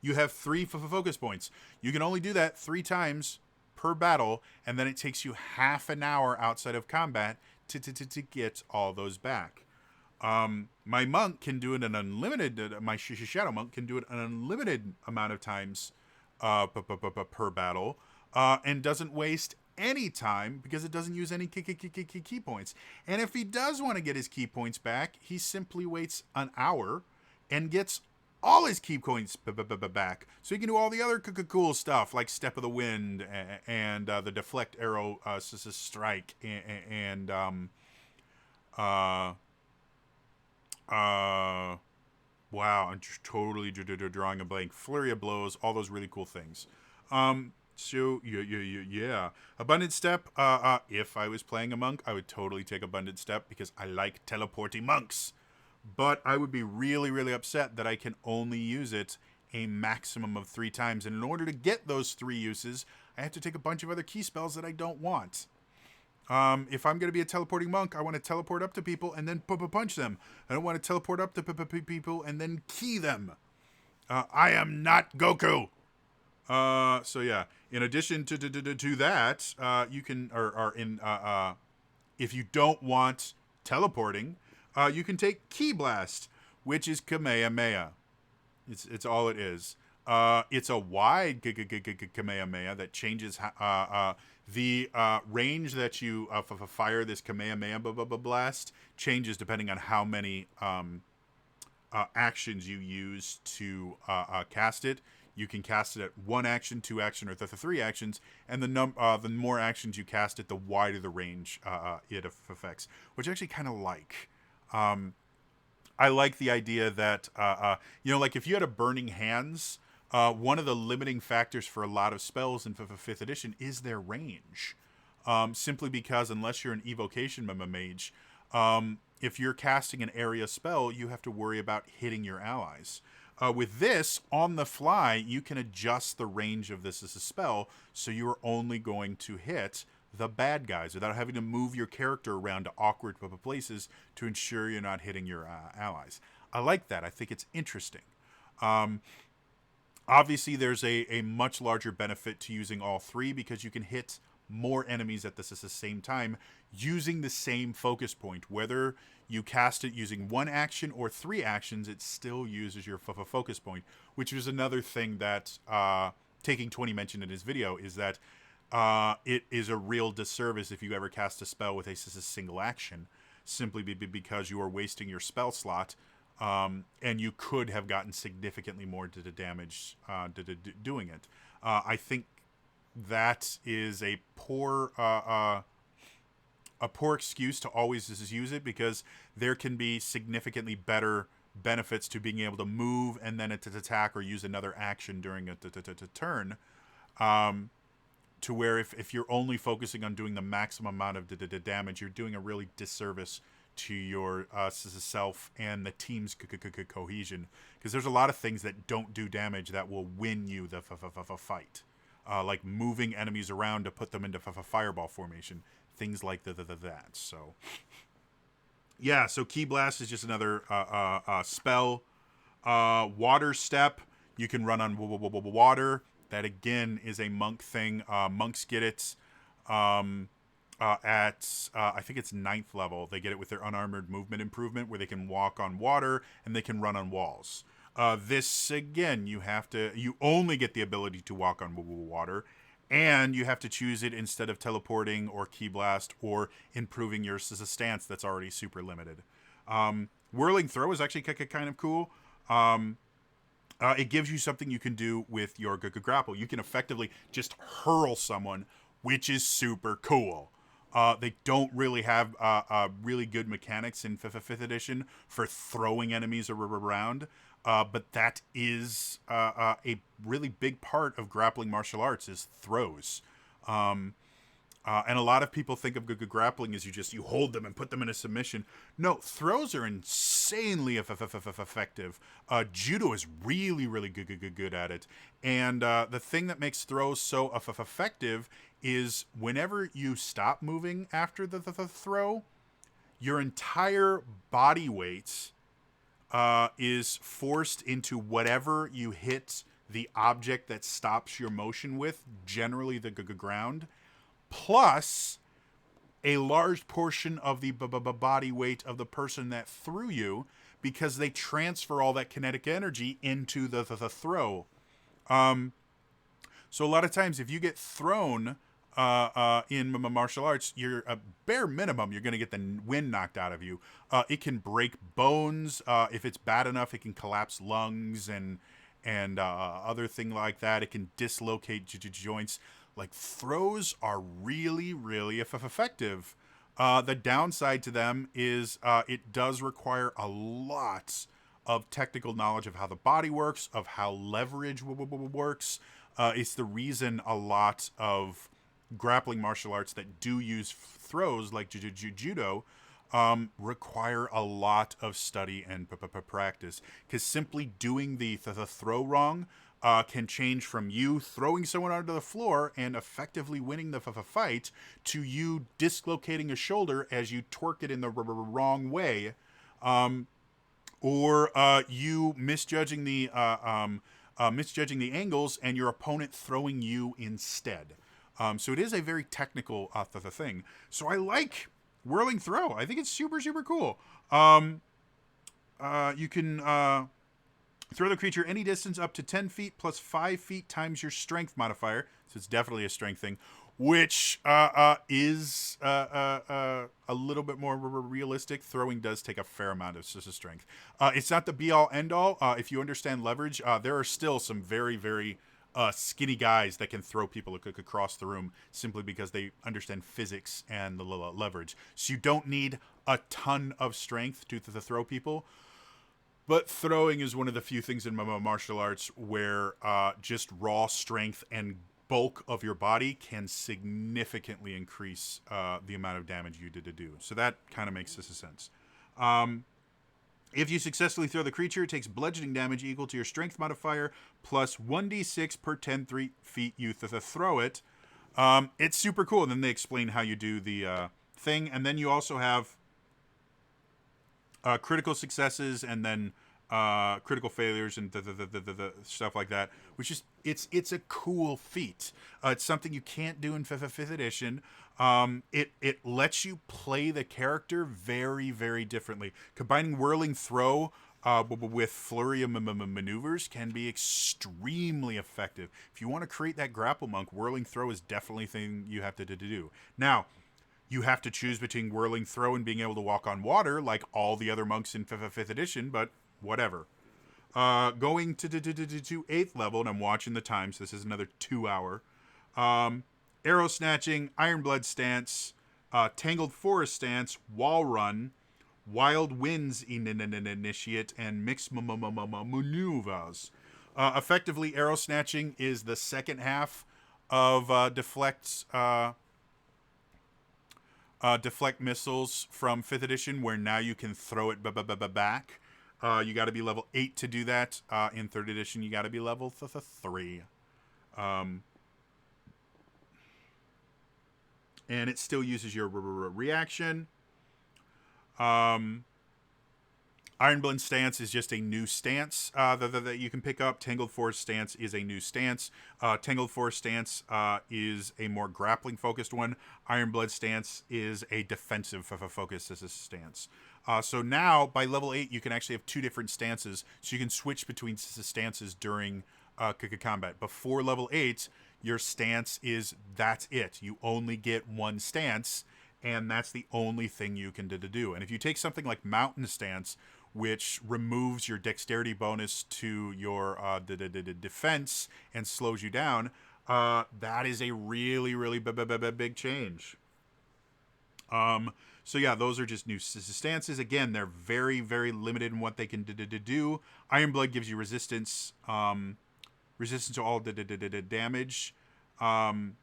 [SPEAKER 1] you have 3 focus points. You can only do that 3 times per battle, and then it takes you half an hour outside of combat to get all those back. My monk can do it an unlimited. My Shadow Monk can do it an unlimited amount of times per battle, and doesn't waste any time because it doesn't use any key points. And if he does want to get his key points back, he simply waits an hour and gets all his key points back. So he can do all the other cool stuff like Step of the Wind and the Deflect Arrow Strike and wow, I'm just totally drawing a blank. Flurry of Blows, all those really cool things. So yeah. Abundant Step. If I was playing a monk, I would totally take Abundant Step because I like teleporting monks. But I would be really, really upset that I can only use it a maximum of 3 times. And in order to get those 3 uses, I have to take a bunch of other key spells that I don't want. If I'm going to be a teleporting monk, I want to teleport up to people and then punch them. I don't want to teleport up to people and then key them. I am not Goku. So yeah. In addition to that, you can if you don't want teleporting, you can take Key Blast, which is Kamehameha. It's all it is. It's a wide Kamehameha that changes the range that you fire this Kamehameha blast changes depending on how many actions you use to cast it. You can cast it at 1 action, 2 action, or 3 actions, and the more actions you cast it, the wider the range it affects, which I actually kind of like. I like the idea that like if you had a Burning Hands, one of the limiting factors for a lot of spells in 5th edition is their range. Simply because unless you're an evocation mage, if you're casting an area spell, you have to worry about hitting your allies. With this, on the fly, you can adjust the range of this as a spell, so you're only going to hit the bad guys without having to move your character around to awkward places to ensure you're not hitting your allies. I like that. I think it's interesting. Obviously, there's a much larger benefit to using all 3 because you can hit more enemies at the same time using the same focus point. Whether you cast it using 1 action or 3 actions, it still uses your focus point, which is another thing that Taking 20 mentioned in his video, is that it is a real disservice if you ever cast a spell with a single action, simply because you are wasting your spell slot. And you could have gotten significantly more to the damage doing it. I think that is a poor excuse to always just use it, because there can be significantly better benefits to being able to move and then to attack or use another action during a turn. To where if you're only focusing on doing the maximum amount of damage, you're doing a really disservice to your self and the team's cohesion, because there's a lot of things that don't do damage that will win you the fight, like moving enemies around to put them into fireball formation, things like that. So yeah, so Key Blast is just another spell. Water Step, you can run on water. That again is a monk thing. Monks get it. at I think it's ninth level. They get it with their unarmored movement improvement, where they can walk on water and they can run on walls. This again, you only get the ability to walk on water, and you have to choose it instead of teleporting or key blast or improving your stance that's already super limited. Whirling throw is actually kind of cool. It gives you something you can do with your grapple. You can effectively just hurl someone, which is super cool. They don't really have really good mechanics in fifth edition for throwing enemies around, but that is a really big part of grappling martial arts is throws. And a lot of people think of good grappling as you hold them and put them in a submission. No, throws are insanely effective. Judo is really good at it. And the thing that makes throws so effective is whenever you stop moving after the throw, your entire body weight is forced into whatever you hit the object that stops your motion with, generally the ground, plus a large portion of the body weight of the person that threw you, because they transfer all that kinetic energy into the throw. So a lot of times, if you get thrown in martial arts, you're a bare minimum, you're going to get the wind knocked out of you. It can break bones. If it's bad enough, it can collapse lungs and other thing like that. It can dislocate joints. Like, throws are really effective. The downside to them is it does require a lot of technical knowledge of how the body works, of how leverage works. It's the reason a lot of grappling martial arts that do use throws, like judo, require a lot of study and practice. Because simply doing the throw wrong can change from you throwing someone onto the floor and effectively winning the fight to you dislocating a shoulder as you twerk it in the wrong way, or you misjudging the angles and your opponent throwing you instead. So it is a very technical thing. So I like whirling throw. I think it's super cool. You can throw the creature any distance up to 10 feet plus 5 feet times your strength modifier. So it's definitely a strength thing, which is a little bit more realistic. Throwing does take a fair amount of strength. It's not the be-all, end-all. If you understand leverage, there are still some very skinny guys that can throw people across the room simply because they understand physics and the leverage. So you don't need a ton of strength to throw people. But throwing is one of the few things in martial arts where just raw strength and bulk of your body can significantly increase the amount of damage you did to do. So that kind of makes this a sense. If you successfully throw the creature, it takes bludgeoning damage equal to your strength modifier plus 1d6 per 10 feet you throw it. It's super cool. And then they explain how you do the thing. And then you also have critical successes and then critical failures and the stuff like that, which is it's a cool feat. It's something you can't do in fifth edition. It lets you play the character very differently. Combining whirling throw with flurry of maneuvers can be extremely effective. If you want to create that grapple monk, whirling throw is definitely a thing you have to do. Now, you have to choose between whirling throw and being able to walk on water, like all the other monks in fifth edition, but whatever. Going to 8th level, and I'm watching the time, so this is another 2 hour. Arrow snatching, Iron Blood stance, Tangled Forest stance, Wall Run, Wild Winds initiate, and Mixed maneuvers. Effectively, arrow snatching is the second half of deflect missiles from 5th edition, where now you can throw it back. You got to be level 8 to do that. In 3rd edition, you got to be level 3. And it still uses your reaction. Ironblade stance is just a new stance that you can pick up. Tangled Forest stance is a new stance. Tangled Forest stance is a more grappling focused one. Ironblade stance is a defensive focused stance. So now by level 8, you can actually have two different stances. So you can switch between stances during combat. Before level 8, your stance is that's it. You only get one stance, and that's the only thing you can do. And if you take something like Mountain Stance, which removes your dexterity bonus to your defense and slows you down, that is a really, really big change. So yeah, those are just new stances. Again, they're very, very limited in what they can do. Ironblood gives you resistance, resistance to all damage, and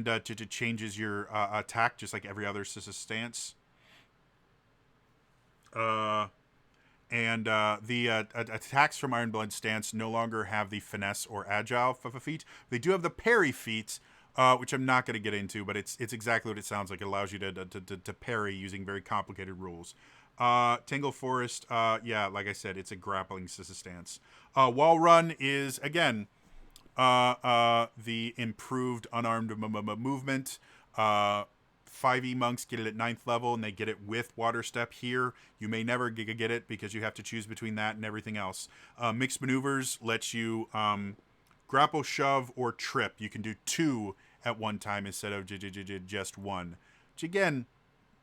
[SPEAKER 1] to changes your attack just like every other stance. And the attacks from Ironblood stance no longer have the finesse or agile feat. They do have the parry feat, which I'm not going to get into, but it's exactly what it sounds like. It allows you to parry using very complicated rules. Tangle Forest, yeah, like I said, it's a grappling stance. Wall Run is, again, the improved unarmed movement. 5e monks get it at 9th level, and they get it with Water Step here. You may never get it because you have to choose between that and everything else. Mixed Maneuvers lets you grapple, shove, or trip. You can do 2 at one time instead of just 1. Which, again,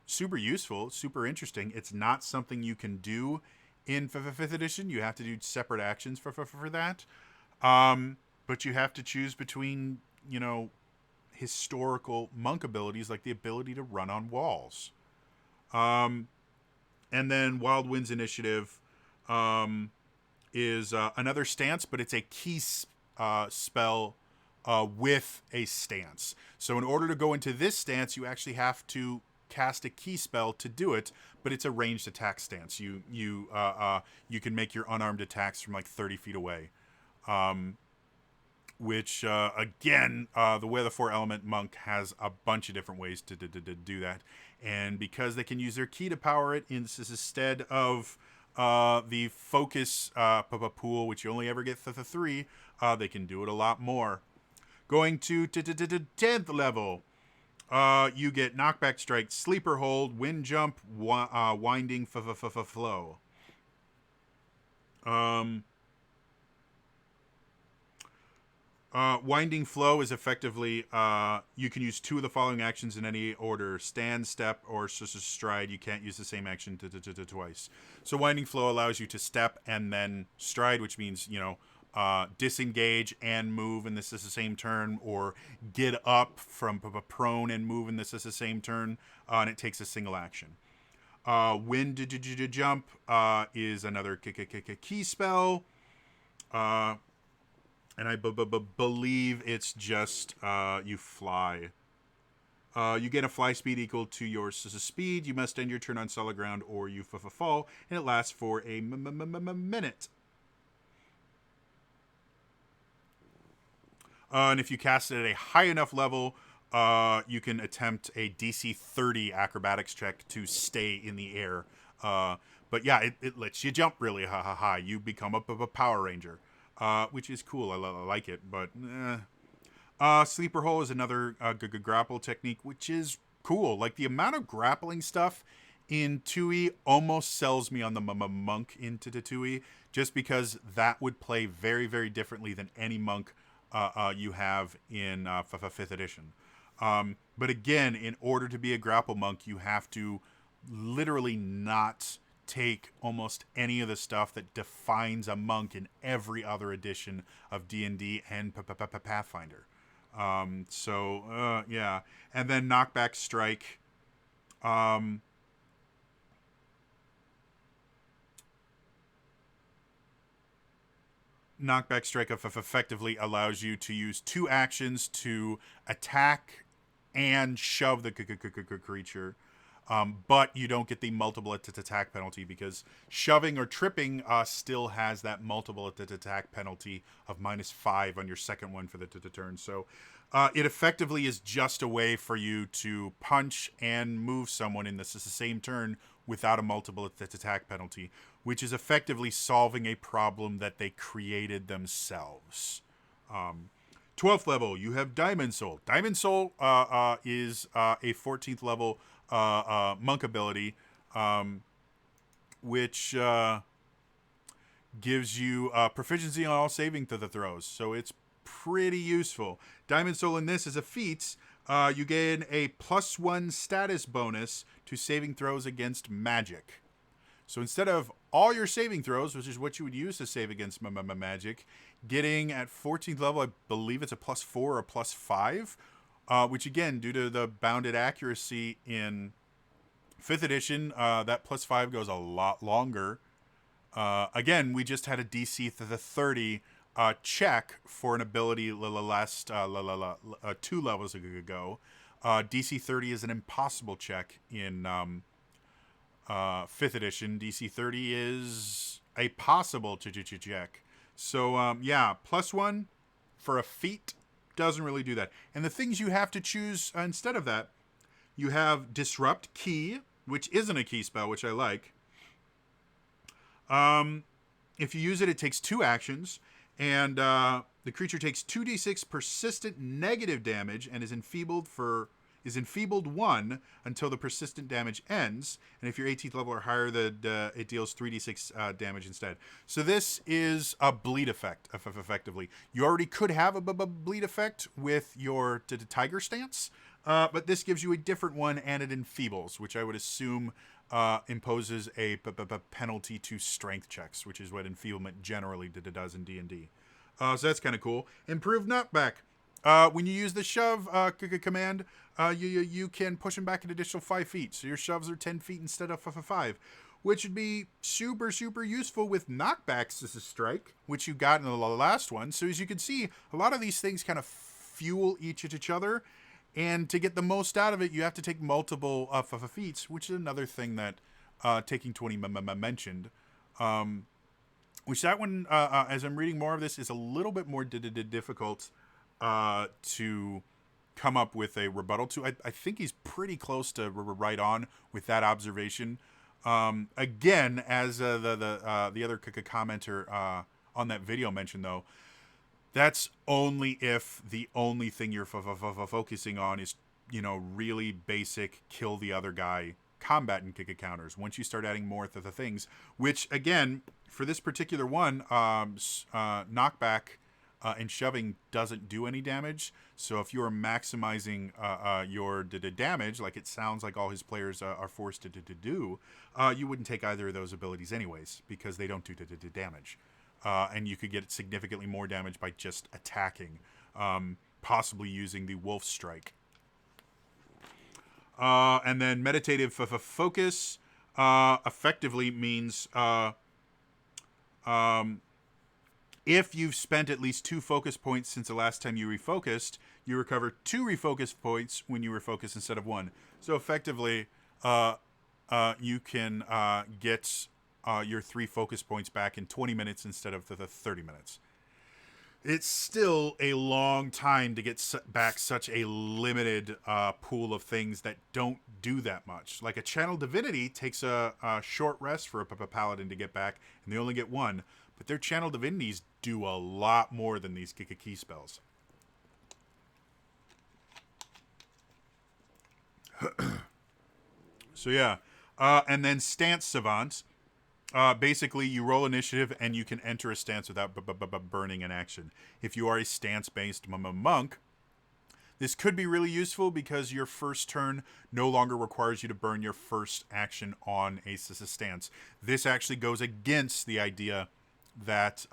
[SPEAKER 1] super useful, super interesting. It's not something you can do in 5th edition. You have to do separate actions for that. But you have to choose between, historical monk abilities like the ability to run on walls. And then Wild Winds Initiative is another stance, but it's a key spell with a stance. So in order to go into this stance, you actually have to cast a key spell to do it, but it's a ranged attack stance. You can make your unarmed attacks from like 30 feet away. Which, again, the Way of the Four Element Monk has a bunch of different ways to do that. And because they can use their key to power it instead of the focus pool, which you only ever get 3, they can do it a lot more. Going to 10th level, you get Knockback Strike, Sleeper Hold, Wind Jump, Winding Flow. Winding Flow is effectively, you can use 2 of the following actions in any order: stand, step, or stride. You can't use the same action twice. So Winding Flow allows you to step and then stride, which means, disengage and move, and this is the same turn, or get up from prone and move, and this is the same turn, and it takes a single action. Wind Jump is another key spell. And I believe it's just you fly. You get a fly speed equal to your speed. You must end your turn on solid ground or you fall, and it lasts for a minute. And if you cast it at a high enough level, you can attempt a DC 30 acrobatics check to stay in the air. But yeah, it lets you jump really high. You become a Power Ranger. Which is cool. I like it, but Sleeper Hole is another good grapple technique, which is cool. Like, the amount of grappling stuff in 2e almost sells me on the monk into 2e, just because that would play very, very differently than any monk you have in 5th edition. But again, in order to be a grapple monk, you have to literally not take almost any of the stuff that defines a monk in every other edition of D&D and Pathfinder. Yeah. And then Knockback Strike. Knockback Strike effectively allows you to use 2 actions to attack and shove the creature. but you don't get the multiple attack penalty because shoving or tripping still has that multiple attack penalty of -5 on your second one for the turn. So it effectively is just a way for you to punch and move someone in the same turn without a multiple attack penalty, which is effectively solving a problem that they created themselves. 12th level, you have Diamond Soul. Diamond Soul is a 14th level monk ability, which gives you proficiency on all saving throws. So it's pretty useful. Diamond Soul in this is a feat. You gain a +1 status bonus to saving throws against magic. So instead of all your saving throws, which is what you would use to save against magic, getting at 14th level, I believe it's a +4 or +5, which again, due to the bounded accuracy in 5th edition, that +5 goes a lot longer. Again, we just had a DC 30 check for an ability last 2 levels ago. DC 30 is an impossible check in 5th edition. DC 30 is a possible check. So, yeah, +1 for a feat doesn't really do that. And the things you have to choose instead of that, you have Disrupt Key, which isn't a key spell, which I like. If you use it, it takes 2 actions, and the creature takes 2d6 persistent negative damage and is enfeebled 1 until the persistent damage ends. And if you're 18th level or higher, it deals 3d6 damage instead. So this is a bleed effect, effectively. You already could have a bleed effect with your Tiger Stance, but this gives you a different one, and it enfeebles, which I would assume imposes a penalty to strength checks, which is what enfeeblement generally does in D&D. So that's kind of cool. Improved knockback. When you use the shove command, you can push him back an additional 5 feet. So your shoves are 10 feet instead of 5, which would be super, super useful with knockbacks as a strike, which you got in the last one. So as you can see, a lot of these things kind of fuel each other. And to get the most out of it, you have to take multiple feats, which is another thing that Taking 20 mentioned. Which that one, as I'm reading more of this, is a little bit more difficult to come up with a rebuttal to. I think he's pretty close to right on with that observation. Again, as the other commenter on that video mentioned, though, that's only if the only thing you're focusing on is, really basic kill the other guy combat and kick counters. Once you start adding more the things, which again, for this particular one, knockback and shoving doesn't do any damage. So if you're maximizing your damage, like it sounds like all his players are forced to do, you wouldn't take either of those abilities anyways, because they don't do damage. And you could get significantly more damage by just attacking, possibly using the Wolf Strike. And then Meditative Focus effectively means if you've spent at least 2 focus points since the last time you refocused, you recover 2 refocus points when you refocus instead of 1. So effectively, you can get your 3 focus points back in 20 minutes instead of the 30 minutes. It's still a long time to get back such a limited pool of things that don't do that much. Like a Channel Divinity takes a short rest for a Paladin to get back, and they only get 1. But their Channel Divinities do a lot more than these key spells. So yeah. And then Stance Savant. Basically, you roll initiative and you can enter a stance without burning an action. If you are a stance-based monk, this could be really useful because your first turn no longer requires you to burn your first action on a stance. This actually goes against the idea that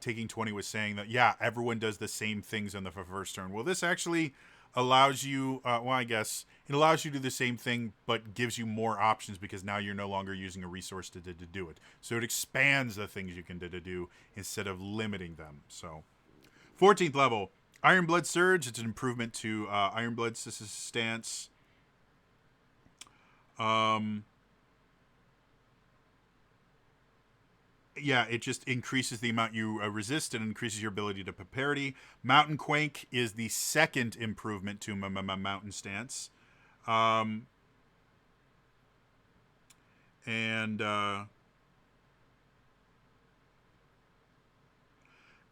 [SPEAKER 1] Taking 20 was saying that, yeah, everyone does the same things on the first turn. Well, this actually allows you, I guess it allows you to do the same thing, but gives you more options because now you're no longer using a resource to do it. So it expands the things you can do instead of limiting them. So 14th level, Iron Blood Surge. It's an improvement to Iron Blood stance. Yeah, it just increases the amount you resist and increases your ability to parry. Mountain Quake is the second improvement to Mountain Stance. And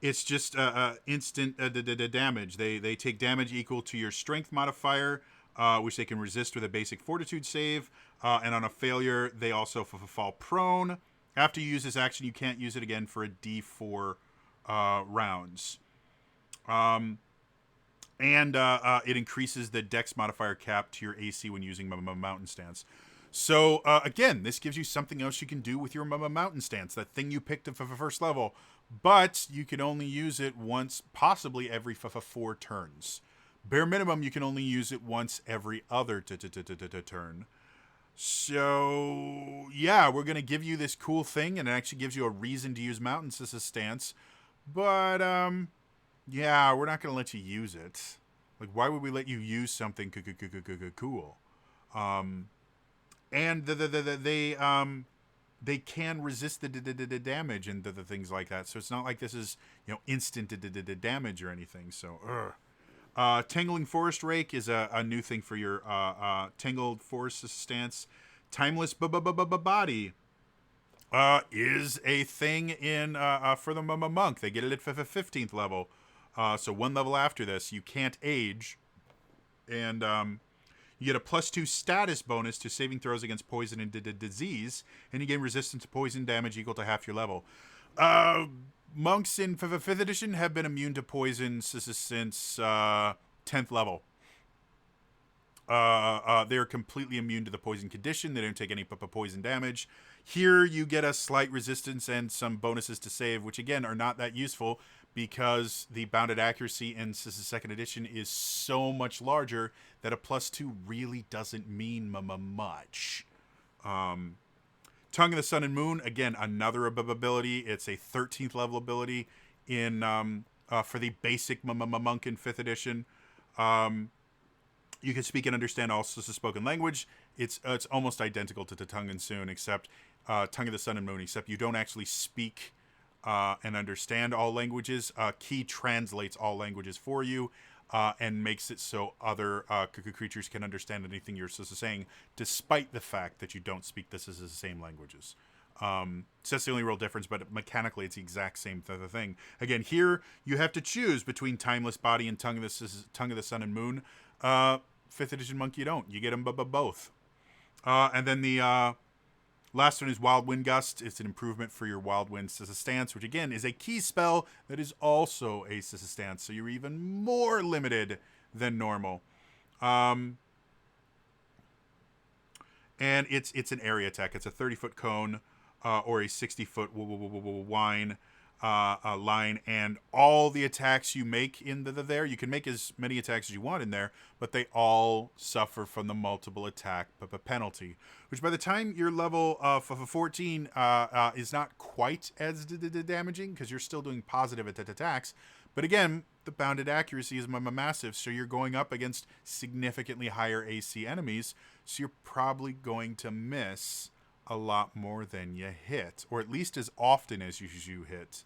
[SPEAKER 1] it's just instant damage. They take damage equal to your strength modifier, which they can resist with a basic fortitude save. And on a failure, they also fall prone. After you use this action, you can't use it again for a D4 rounds. And it increases the Dex modifier cap to your AC when using Mountain Stance. So, again, this gives you something else you can do with your Mountain Stance, that thing you picked for first level, but you can only use it once, possibly every 4 turns. Bare minimum, you can only use it once every other turn. So, yeah, we're going to give you this cool thing, and it actually gives you a reason to use Mountain Stance. But, yeah, we're not going to let you use it. Like, why would we let you use something cool? And they can resist the damage and the things like that. So it's not like this is, instant damage or anything. So, Tangling Forest Rake is a new thing for your Tangled Forest stance. Timeless Body is a thing in for the monk. They get it at 15th level. So one level after this, you can't age. And you get a +2 status bonus to saving throws against poison and disease. And you gain resistance to poison damage equal to half your level. Monks in 5th edition have been immune to poison since 10th level. They're completely immune to the poison condition. They don't take any poison damage. Here you get a slight resistance and some bonuses to save, which again are not that useful because the bounded accuracy in 2nd edition is so much larger that a +2 really doesn't mean much. Tongue of the Sun and Moon, again, another ability. It's a 13th level ability in for the basic monk in 5th edition. You can speak and understand all spoken language. It's almost identical to the Tongue and Sun, except Tongue of the Sun and Moon, except you don't actually speak and understand all languages. Key translates all languages for you and makes it so other creatures can understand anything you're saying, despite the fact that you don't speak this as the same languages. So that's the only real difference, but mechanically it's the exact same thing. Again, here you have to choose between Timeless Body and Tongue of the Sun and Moon. 5th edition monk, you don't. You get them both. And then the last one is Wild Wind Gust. It's an improvement for your Wild Wind stance, which again is a key spell that is also a stance, so you're even more limited than normal. And it's an area attack. It's a 30-foot cone or a 60-foot line, and all the attacks you make in there, you can make as many attacks as you want in there, but they all suffer from the multiple attack penalty, which by the time you're level 14 is not quite as damaging because you're still doing positive attacks. But again, the bounded accuracy is massive, so you're going up against significantly higher AC enemies, so you're probably going to miss a lot more than you hit, or at least as often as you hit.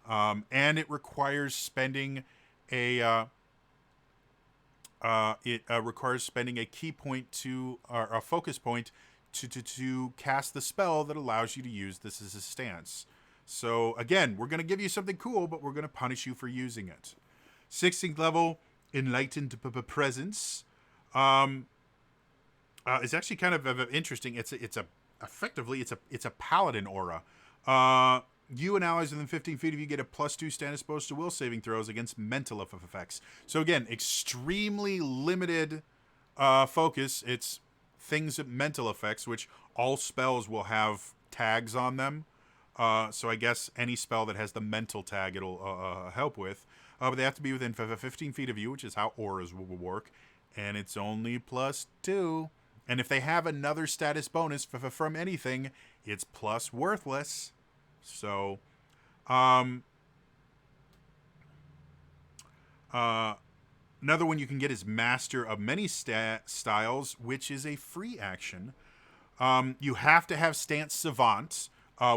[SPEAKER 1] And it requires spending a key point or a focus point to cast the spell that allows you to use this as a stance. So again, we're going to give you something cool, but we're going to punish you for using it. 16th level, Enlightened Presence. It's actually kind of interesting. It's effectively a paladin aura. You and allies within 15 feet of you get a +2 status bonus to will saving throws against mental effects. So again, extremely limited focus. It's things that mental effects, which all spells will have tags on them. So I guess any spell that has the mental tag it'll help with. But they have to be within 15 feet of you, which is how auras will work. And it's only +2. And if they have another status bonus from anything, it's plus worthless. So, Another one you can get is Master of Many Styles, which is a free action. You have to have Stance Savant,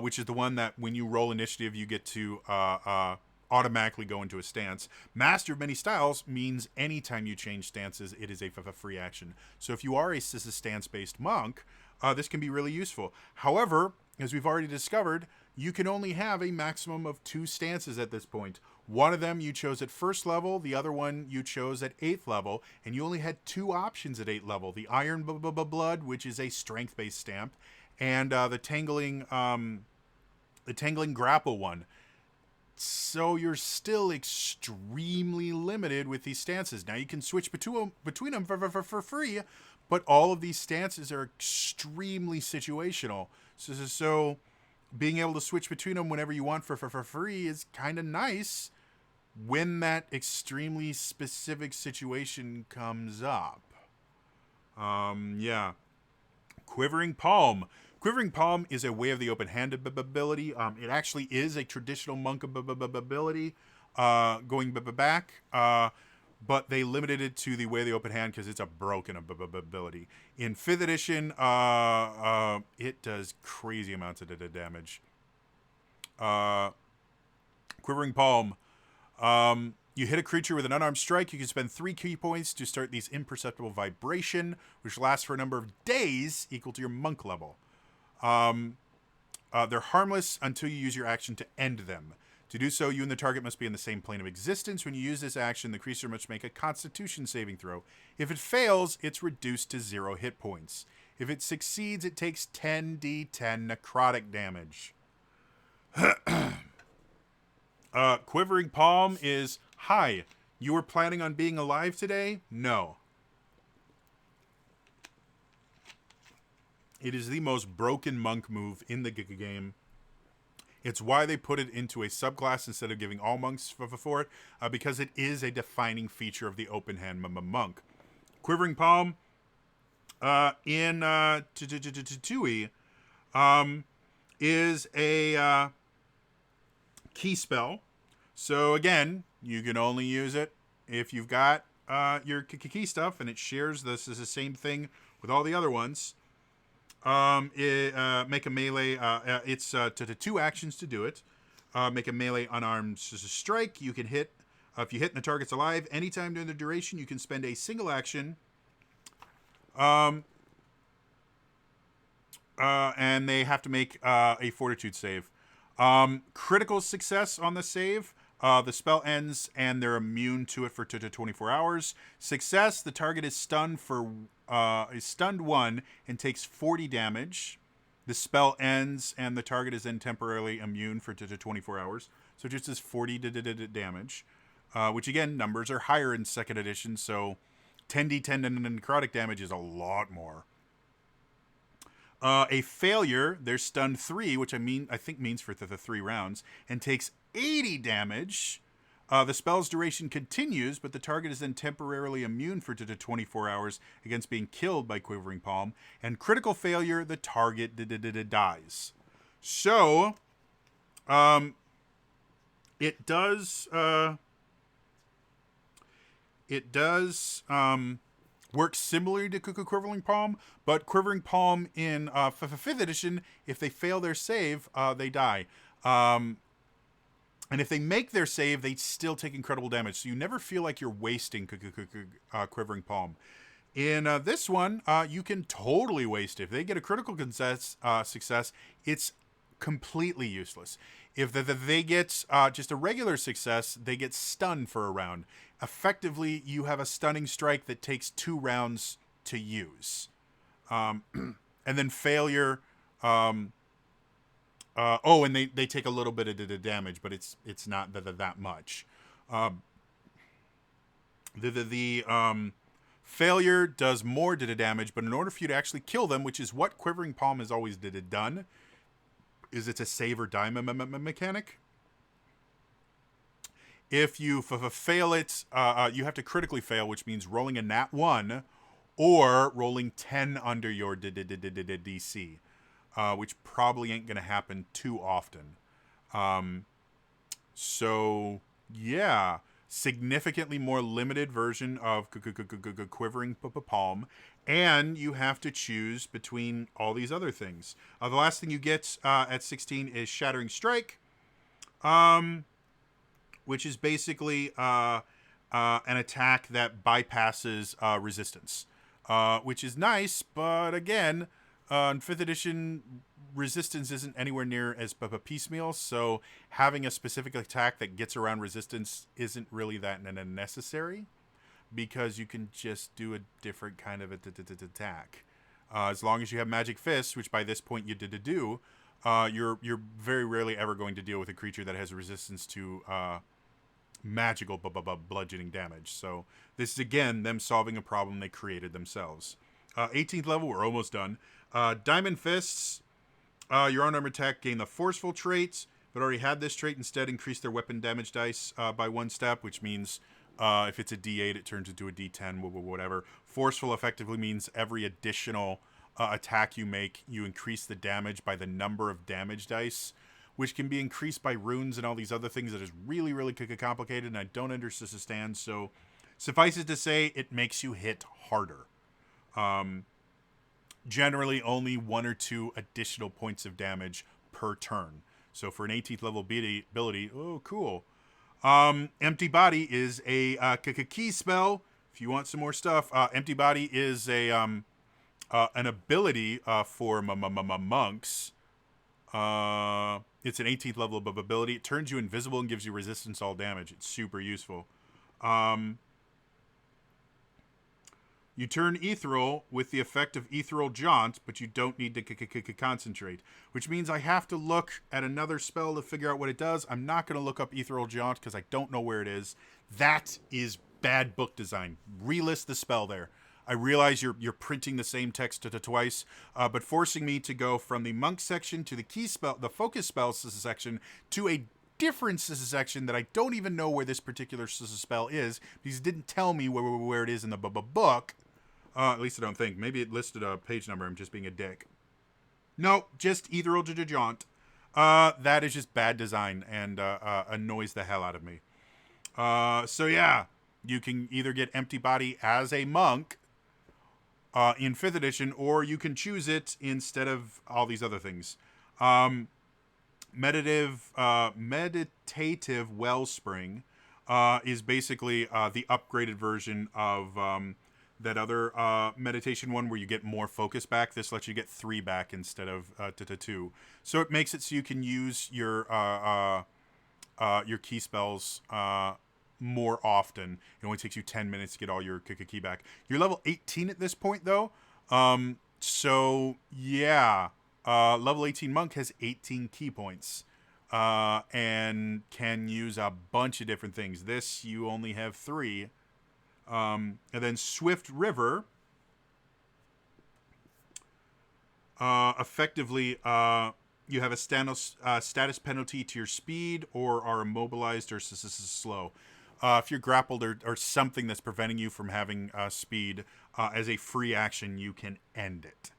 [SPEAKER 1] which is the one that when you roll initiative, you get to automatically go into a stance. Master of Many Styles means anytime you change stances, it is a free action. So if you are a stance-based monk, this can be really useful. However, as we've already discovered, you can only have a maximum of 2 stances at this point. One of them you chose at 1st level, the other one you chose at 8th level, and you only had 2 options at 8th level. The Iron Blood, which is a strength-based stamp, and the Tangling Grapple one. So you're still extremely limited with these stances. Now you can switch between them for free, but all of these stances are extremely situational. So being able to switch between them whenever you want for free is kind of nice when that extremely specific situation comes up. Yeah. Quivering Palm. Quivering Palm is a Way of the Open-Handed ability. It actually is a traditional monk ability going back, but they limited it to the Way of the Open Hand because it's a broken ability. In 5th edition, it does crazy amounts of damage. Quivering Palm. You hit a creature with an unarmed strike, you can spend 3 key points to start these imperceptible vibration, which lasts for a number of days equal to your monk level. They're harmless until you use your action to end them. To do so, you and the target must be in the same plane of existence. When you use this action, the creature must make a Constitution saving throw. If it fails, it's reduced to 0 hit points. If it succeeds, it takes 10d10 necrotic damage. Quivering Palm is, hi, you were planning on being alive today? No. It is the most broken monk move in the game. It's why they put it into a subclass instead of giving all monks for it, because it is a defining feature of the open hand monk. Quivering Palm in 2e is a key spell. So again, you can only use it if you've got your key stuff, and it shares this is the same thing with all the other ones. Make a melee. It's to 2 actions to do it. Make a melee unarmed strike. You can hit if you hit and the target's alive anytime during the duration. You can spend a single action. And they have to make a Fortitude save. Critical success on the save. The spell ends and they're immune to it for 24 hours. Success, the target is stunned 1 and takes 40 damage. The spell ends and the target is then temporarily immune for 24 hours. So it just does 40 damage, which again, numbers are higher in 2nd edition. So 10d10 necrotic damage is a lot more. A failure, they're stunned 3, which I think means for the 3 rounds, and takes 80 damage. The spell's duration continues, but the target is then temporarily immune for 24 hours against being killed by Quivering Palm. And critical failure, the target dies. So, it does works similarly to Quivering Palm, but Quivering Palm in 5th edition, if they fail their save, they die. And if they make their save, they still take incredible damage. So you never feel like you're wasting Quivering Palm. In this one, you can totally waste it. If they get a critical success, it's completely useless. If they get just a regular success, they get stunned for a round. Effectively, you have a stunning strike that takes 2 rounds to use. And then failure... and they take a little bit of the damage, but it's not that much. The failure does more damage, but in order for you to actually kill them, which is what Quivering Palm has always done, is it's a save or die mechanic. If you fail it, you have to critically fail, which means rolling a nat 1 or rolling 10 under your DC. Which probably ain't going to happen too often. So, yeah. significantly more limited version of Quivering Palm, and you have to choose between all these other things. The last thing you get at 16 is Shattering Strike, which is basically an attack that bypasses resistance, which is nice, but again, in 5th edition, resistance isn't anywhere near as piecemeal, so having a specific attack that gets around resistance isn't really that necessary, because you can just do a different kind of attack. As long as you have Magic Fist, which by this point you did do, you're very rarely ever going to deal with a creature that has resistance to magical bludgeoning damage. So this is, again, them solving a problem they created themselves. 18th level, we're almost done. Diamond Fists, your unarmed attack gain the Forceful trait, but already had this trait. Instead, increase their weapon damage dice by 1 step, which means if it's a D8, it turns into a D10, whatever. Forceful effectively means every additional attack you make, you increase the damage by the number of damage dice, which can be increased by runes and all these other things that is really, really complicated, and I don't understand. So suffice it to say, it makes you hit harder. Generally, only 1 or 2 additional points of damage per turn. So for an 18th level ability, oh, cool. Empty Body is a key spell. If you want some more stuff, Empty Body is a an ability for monks. It's an 18th level ability. It turns you invisible and gives you resistance to all damage. It's super useful. You turn ethereal with the effect of ethereal jaunt, but you don't need to concentrate, which means I have to look at another spell to figure out what it does. I'm not going to look up ethereal jaunt because I don't know where it is. That is bad book design. Relist the spell there. I realize you're printing the same text twice, but forcing me to go from the monk section to the key spell, the focus spells section, to a different section that I don't even know where this particular spell is, because it didn't tell me where it is in the book. At least I don't think. Maybe it listed a page number. I'm just being a dick. No, just ethereal jaunt. That is just bad design and annoys the hell out of me. So yeah, you can either get Empty Body as a monk in 5th edition, or you can choose it instead of all these other things. Meditative Wellspring is basically the upgraded version of that other meditation one where you get more focus back. This lets you get 3 back instead of 2. So it makes it so you can use your key spells more often. It only takes you 10 minutes to get all your key back. You're level 18 at this point, though. So yeah, level 18 monk has 18 key points and can use a bunch of different things. This, you only have 3. And then Swift River, effectively, you have a status penalty to your speed, or are immobilized or slow. If you're grappled or something that's preventing you from having speed, as a free action, you can end it.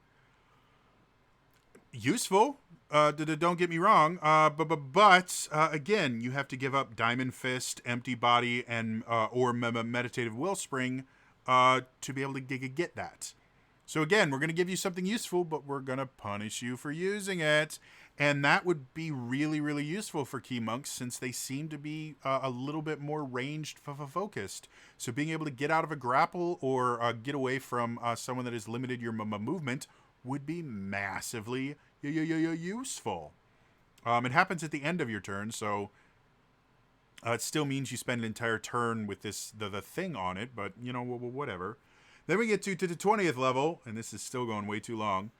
[SPEAKER 1] Useful, don't get me wrong, but again, you have to give up Diamond Fist, Empty Body, and or Meditative Wellspring to be able to get that. So again, we're going to give you something useful, but we're going to punish you for using it. And that would be really, really useful for key monks, since they seem to be a little bit more ranged focused. So being able to get out of a grapple or get away from someone that has limited your movement would be massively useful. It happens at the end of your turn, so it still means you spend an entire turn with the thing on it, but you know, whatever. Then we get to the 20th level, and this is still going way too long.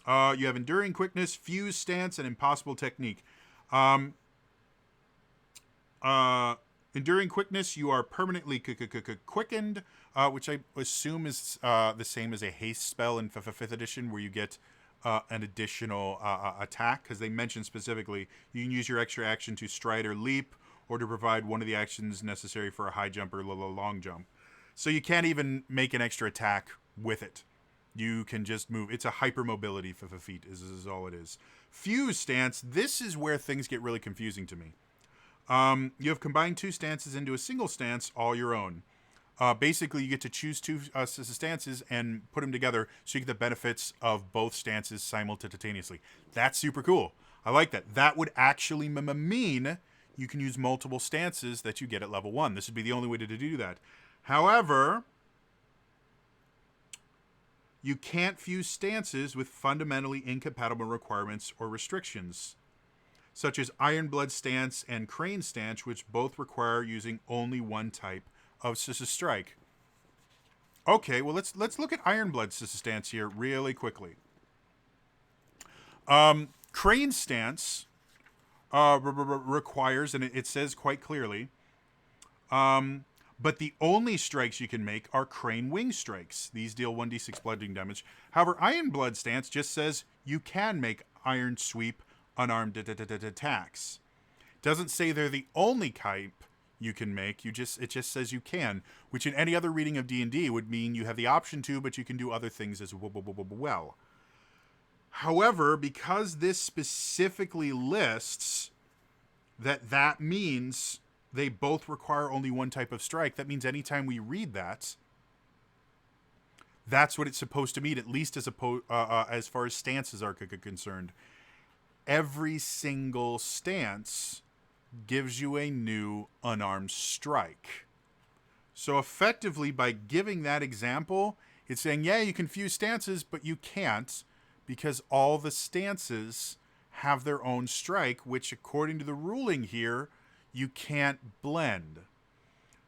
[SPEAKER 1] You have Enduring Quickness, Fuse Stance, and Impossible Technique. Enduring Quickness, you are permanently quickened, which I assume is the same as a haste spell in 5th edition, where you get an additional attack, because they mention specifically you can use your extra action to stride or leap, or to provide one of the actions necessary for a high jump or long jump. So you can't even make an extra attack with it. You can just move. It's a hypermobility for the feet, is all it is. Fuse Stance, this is where things get really confusing to me. You have combined 2 stances into a single stance, all your own. Basically, you get to choose 2 stances and put them together so you get the benefits of both stances simultaneously. That's super cool. I like that. That would actually mean you can use multiple stances that you get at level 1. This would be the only way to do that. However, you can't fuse stances with fundamentally incompatible requirements or restrictions, such as Ironblood stance and Crane stance, which both require using only one type of strike. Okay, well let's look at Ironblood stance here really quickly. Crane stance requires, and it says quite clearly, but the only strikes you can make are Crane wing strikes. These deal 1d6 bludgeoning damage. However, Ironblood stance just says you can make Iron Sweep unarmed attacks. Doesn't say they're the only type you can make. It just says you can, which in any other reading of D&D would mean you have the option to, but you can do other things as well. However, because this specifically lists that means they both require only one type of strike, that means anytime we read that, that's what it's supposed to mean, at least as far as stances are concerned. Every single stance gives you a new unarmed strike. So effectively, by giving that example, it's saying, yeah, you can fuse stances, but you can't, because all the stances have their own strike, which according to the ruling here, you can't blend.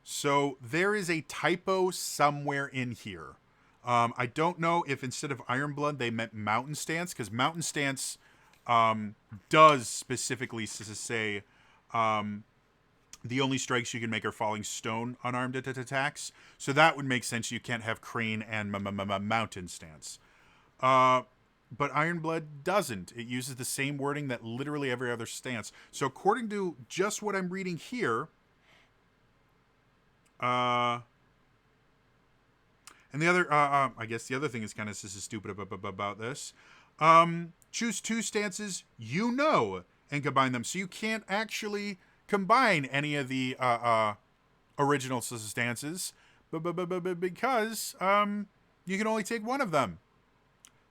[SPEAKER 1] So there is a typo somewhere in here. I don't know if instead of Ironblood they meant Mountain Stance, because Mountain Stance does specifically say the only strikes you can make are Falling Stone unarmed attacks. So that would make sense. You can't have Crane and Mountain Stance. But Ironblood doesn't. It uses the same wording that literally every other stance. So according to just what I'm reading here, and the other, I guess the other thing is kind of stupid about this. Choose 2 stances and combine them. So you can't actually combine any of the original stances, because you can only take one of them.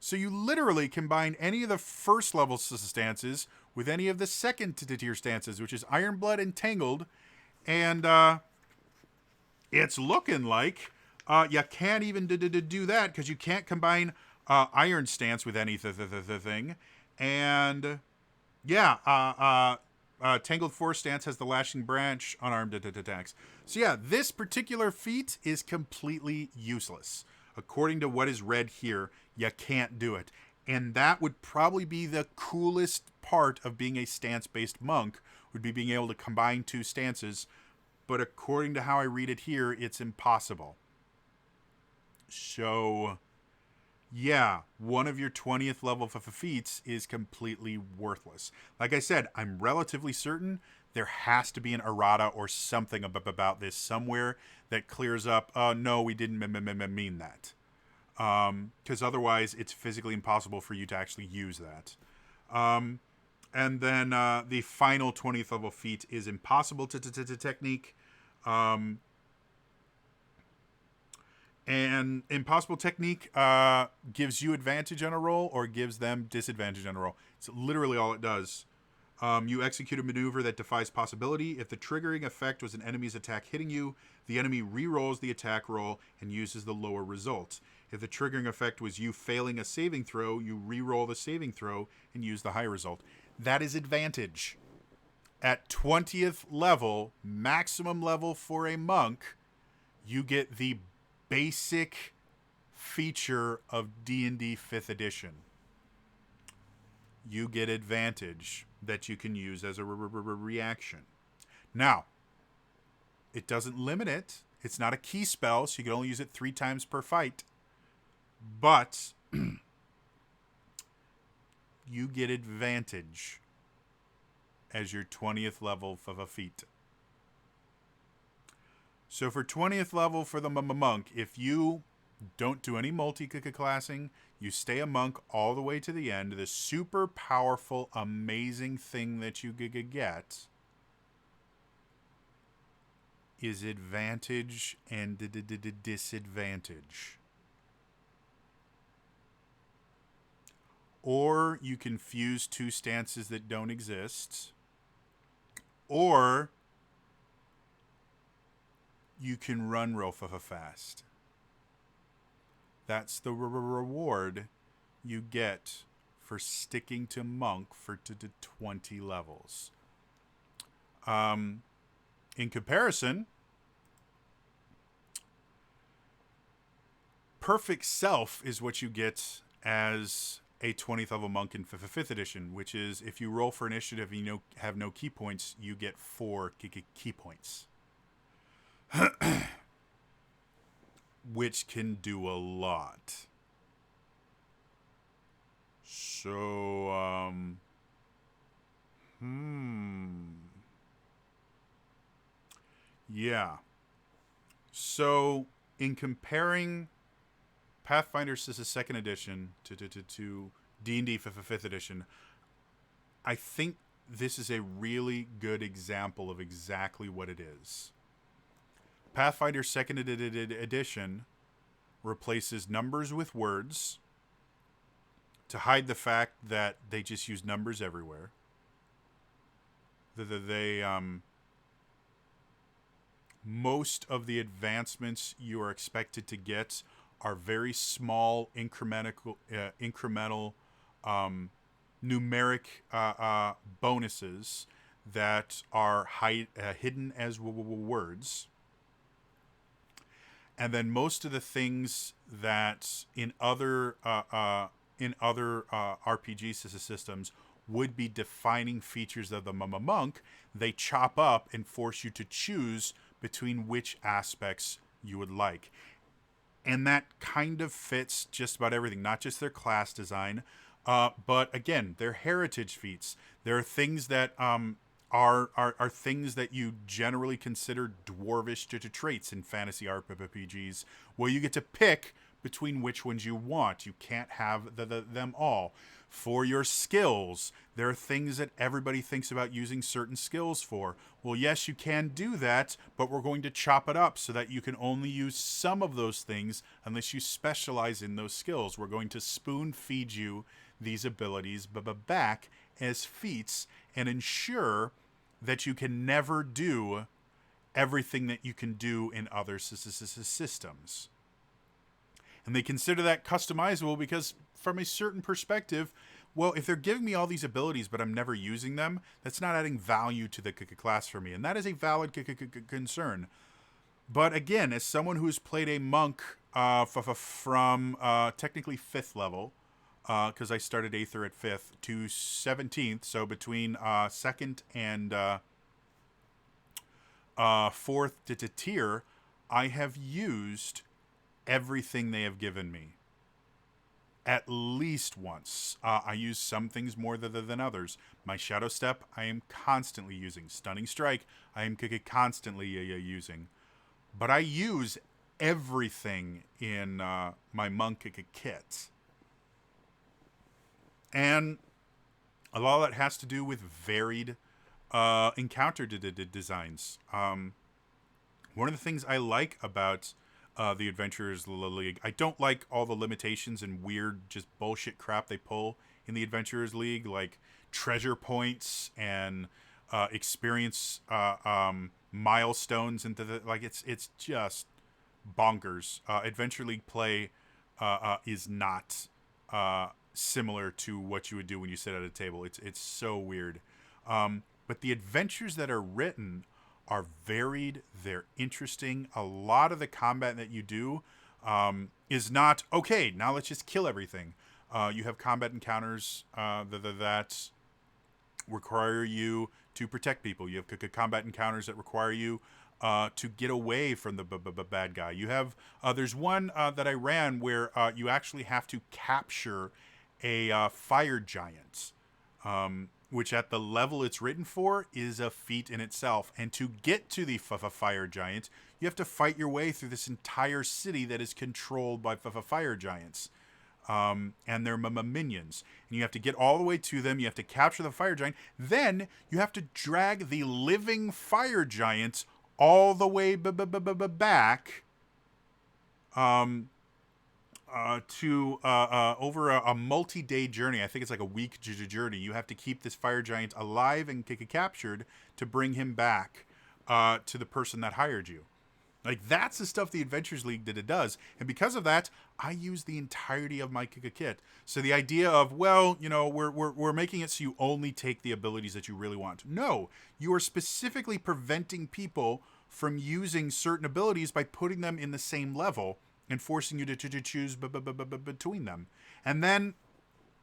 [SPEAKER 1] So you literally combine any of the first level stances with any of the second tier stances, which is Ironblood and Tangled, and it's looking like you can't even do that, because you can't combine Iron Stance with any thing. And yeah, Tangled Force Stance has the Lashing Branch unarmed attacks. So yeah, this particular feat is completely useless. According to what is read here, you can't do it. And that would probably be the coolest part of being a stance-based monk, would be being able to combine 2 stances. But according to how I read it here, it's impossible. So, yeah, one of your 20th level feats is completely worthless. Like I said, I'm relatively certain there has to be an errata or something about this somewhere that clears up, no, we didn't mean that. Because otherwise it's physically impossible for you to actually use that. And then the final 20th level feat is Impossible Technique. And Impossible Technique gives you advantage on a roll or gives them disadvantage on a roll. It's literally all it does. You execute a maneuver that defies possibility. If the triggering effect was an enemy's attack hitting you, the enemy re-rolls the attack roll and uses the lower result. If the triggering effect was you failing a saving throw, you re-roll the saving throw and use the high result. That is advantage. At 20th level, maximum level for a monk, you get the basic feature of D&D 5th edition. You get advantage that you can use as a reaction. Now, it doesn't limit it. It's not a key spell, so you can only use it 3 times per fight. But you get advantage as your 20th level of a feat. So for 20th level for the monk, if you don't do any multi-classing, you stay a monk all the way to the end, the super powerful, amazing thing that you get is advantage and disadvantage. Or you can fuse two stances that don't exist. Or you can run real fast. That's the reward you get for sticking to monk for 20 levels. In comparison, Perfect Self is what you get as a 20th level monk in 5th edition, which is if you roll for initiative and you have no key points, you get 4 key points. Which can do a lot. So, yeah. So, in comparing Pathfinder 2nd edition to D&D 5th edition, I think this is a really good example of exactly what it is. Pathfinder 2nd edition replaces numbers with words to hide the fact that they just use numbers everywhere. Most of the advancements you are expected to get are very small incremental numeric bonuses that are hidden as words. And then most of the things that in other RPG systems would be defining features of the monk, they chop up and force you to choose between which aspects you would like. And that kind of fits just about everything, not just their class design, but again, their heritage feats. There are things that are things that you generally consider dwarvish traits in fantasy RPGs, where you get to pick between which ones you want. You can't have them all. For your skills, there are things that everybody thinks about using certain skills for. Well, yes, you can do that, but we're going to chop it up so that you can only use some of those things unless you specialize in those skills. We're going to spoon feed you these abilities back as feats and ensure that you can never do everything that you can do in other systems. And they consider that customizable because from a certain perspective, well, if they're giving me all these abilities but I'm never using them, that's not adding value to the class for me. And that is a valid concern. But again, as someone who's played a monk from technically 5th level, because I started Aether at 5th, to 17th, so between 2nd and 4th to tier, I have used everything they have given me at least once. I use some things more than others. My Shadow Step, I am constantly using. Stunning Strike, I am constantly using. But I use everything in my monk kit. And a lot of that has to do with varied encounter designs. One of the things I like about the Adventurers League, I don't like all the limitations and weird just bullshit crap they pull in the Adventurers League, like treasure points and experience milestones and it's just bonkers. Adventure League play is not similar to what you would do when you sit at a table. It's so weird. But the adventures that are written are varied. They're interesting. A lot of the combat that you do is not, okay, now let's just kill everything. You have combat encounters that require you to protect people. You have combat encounters that require you to get away from the bad guy. You have, there's one that I ran where you actually have to capture a fire giant. Which at the level it's written for is a feat in itself. And to get to the fire giant, you have to fight your way through this entire city that is controlled by fire giants. And their minions. And you have to get all the way to them. You have to capture the fire giant. Then you have to drag the living fire giant all the way back to over a multi-day journey. I think it's like a week journey. You have to keep this fire giant alive and captured to bring him back to the person that hired you. Like, that's the stuff the Adventures League does. And because of that, I use the entirety of my kit. So the idea of, well, you know, we're making it so you only take the abilities that you really want. No, you are specifically preventing people from using certain abilities by putting them in the same level and forcing you to choose between them. And then,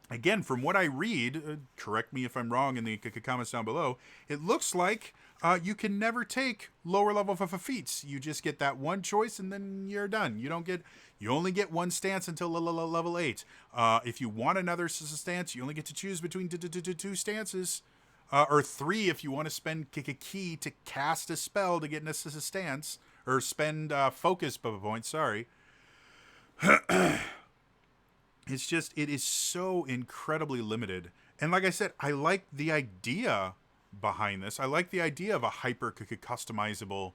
[SPEAKER 1] again, from what I read, correct me if I'm wrong in the comments down below, it looks like you can never take lower level feats. You just get that one choice and then you're done. You only get one stance until level 8. If you want another stance, you only get to choose between two stances. Or 3 if you want to spend a key to cast a spell to get a stance. Or spend focus points, sorry. It's just, it is so incredibly limited. And like I said, I like the idea behind this. I like the idea of a hyper customizable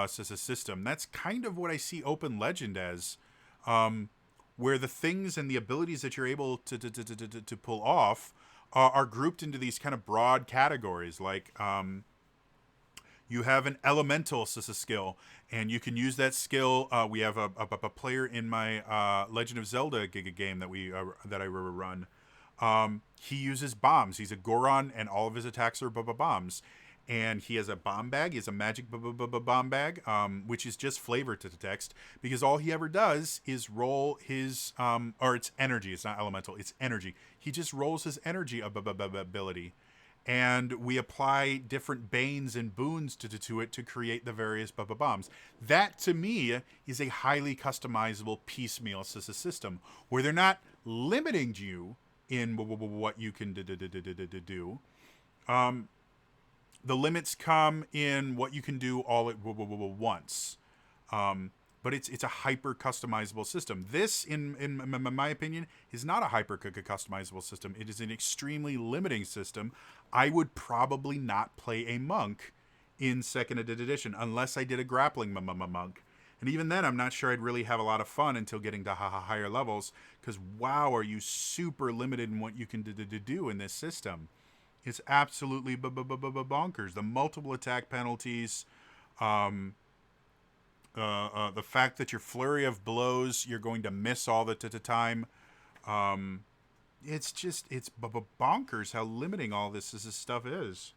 [SPEAKER 1] system. That's kind of what I see Open Legend as, where the things and the abilities that you're able to pull off are grouped into these kind of broad categories. Like, you have an elemental skill, and you can use that skill. We have a player in my Legend of Zelda game that I run. He uses bombs. He's a Goron, and all of his attacks are bombs. And he has a bomb bag. He has a magic bomb bag, which is just flavor to the text, because all he ever does is roll his, or it's energy. It's not elemental. It's energy. He just rolls his energy ability. And we apply different banes and boons to it to create the various bombs. That, to me, is a highly customizable piecemeal system, where they're not limiting you in what you can do. The limits come in what you can do all at once. But it's a hyper customizable system. This, in my opinion, is not a hyper customizable system. It is an extremely limiting system. I would probably not play a monk in 2nd edition unless I did a grappling monk. And even then, I'm not sure I'd really have a lot of fun until getting to higher levels, because wow, are you super limited in what you can do in this system. It's absolutely bonkers. The multiple attack penalties, the fact that your flurry of blows, you're going to miss all the time. It's bonkers how limiting all this stuff is.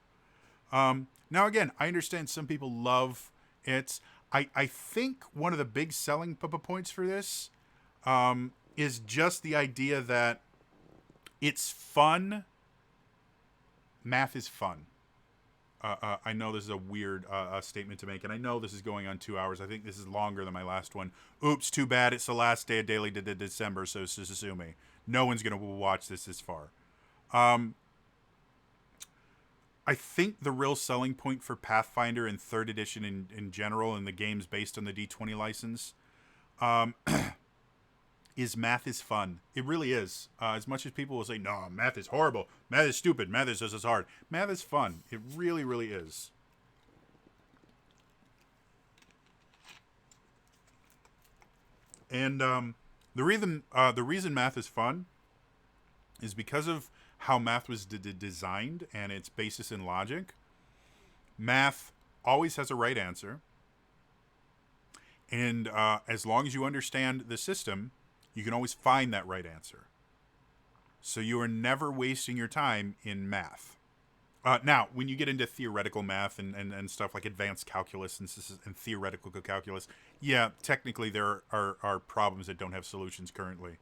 [SPEAKER 1] Now, again, I understand some people love it. I think one of the big selling points for this is just the idea that it's fun. Math is fun. I know this is a weird statement to make, and I know this is going on 2 hours. I think this is longer than my last one. Oops, too bad. It's the last day of Daily December, so sue me. No one's going to watch this far. I think the real selling point for Pathfinder and 3rd edition in general, and the games based on the D20 license, is math is fun. It really is. As much as people will say, no, math is horrible, math is stupid, math is just hard. Math is fun. It really, really is. And the reason math is fun is because of how math was designed and its basis in logic. Math always has a right answer. And as long as you understand the system, you can always find that right answer. So you are never wasting your time in math. Now, when you get into theoretical math and stuff like advanced calculus and theoretical calculus, yeah, technically there are problems that don't have solutions currently.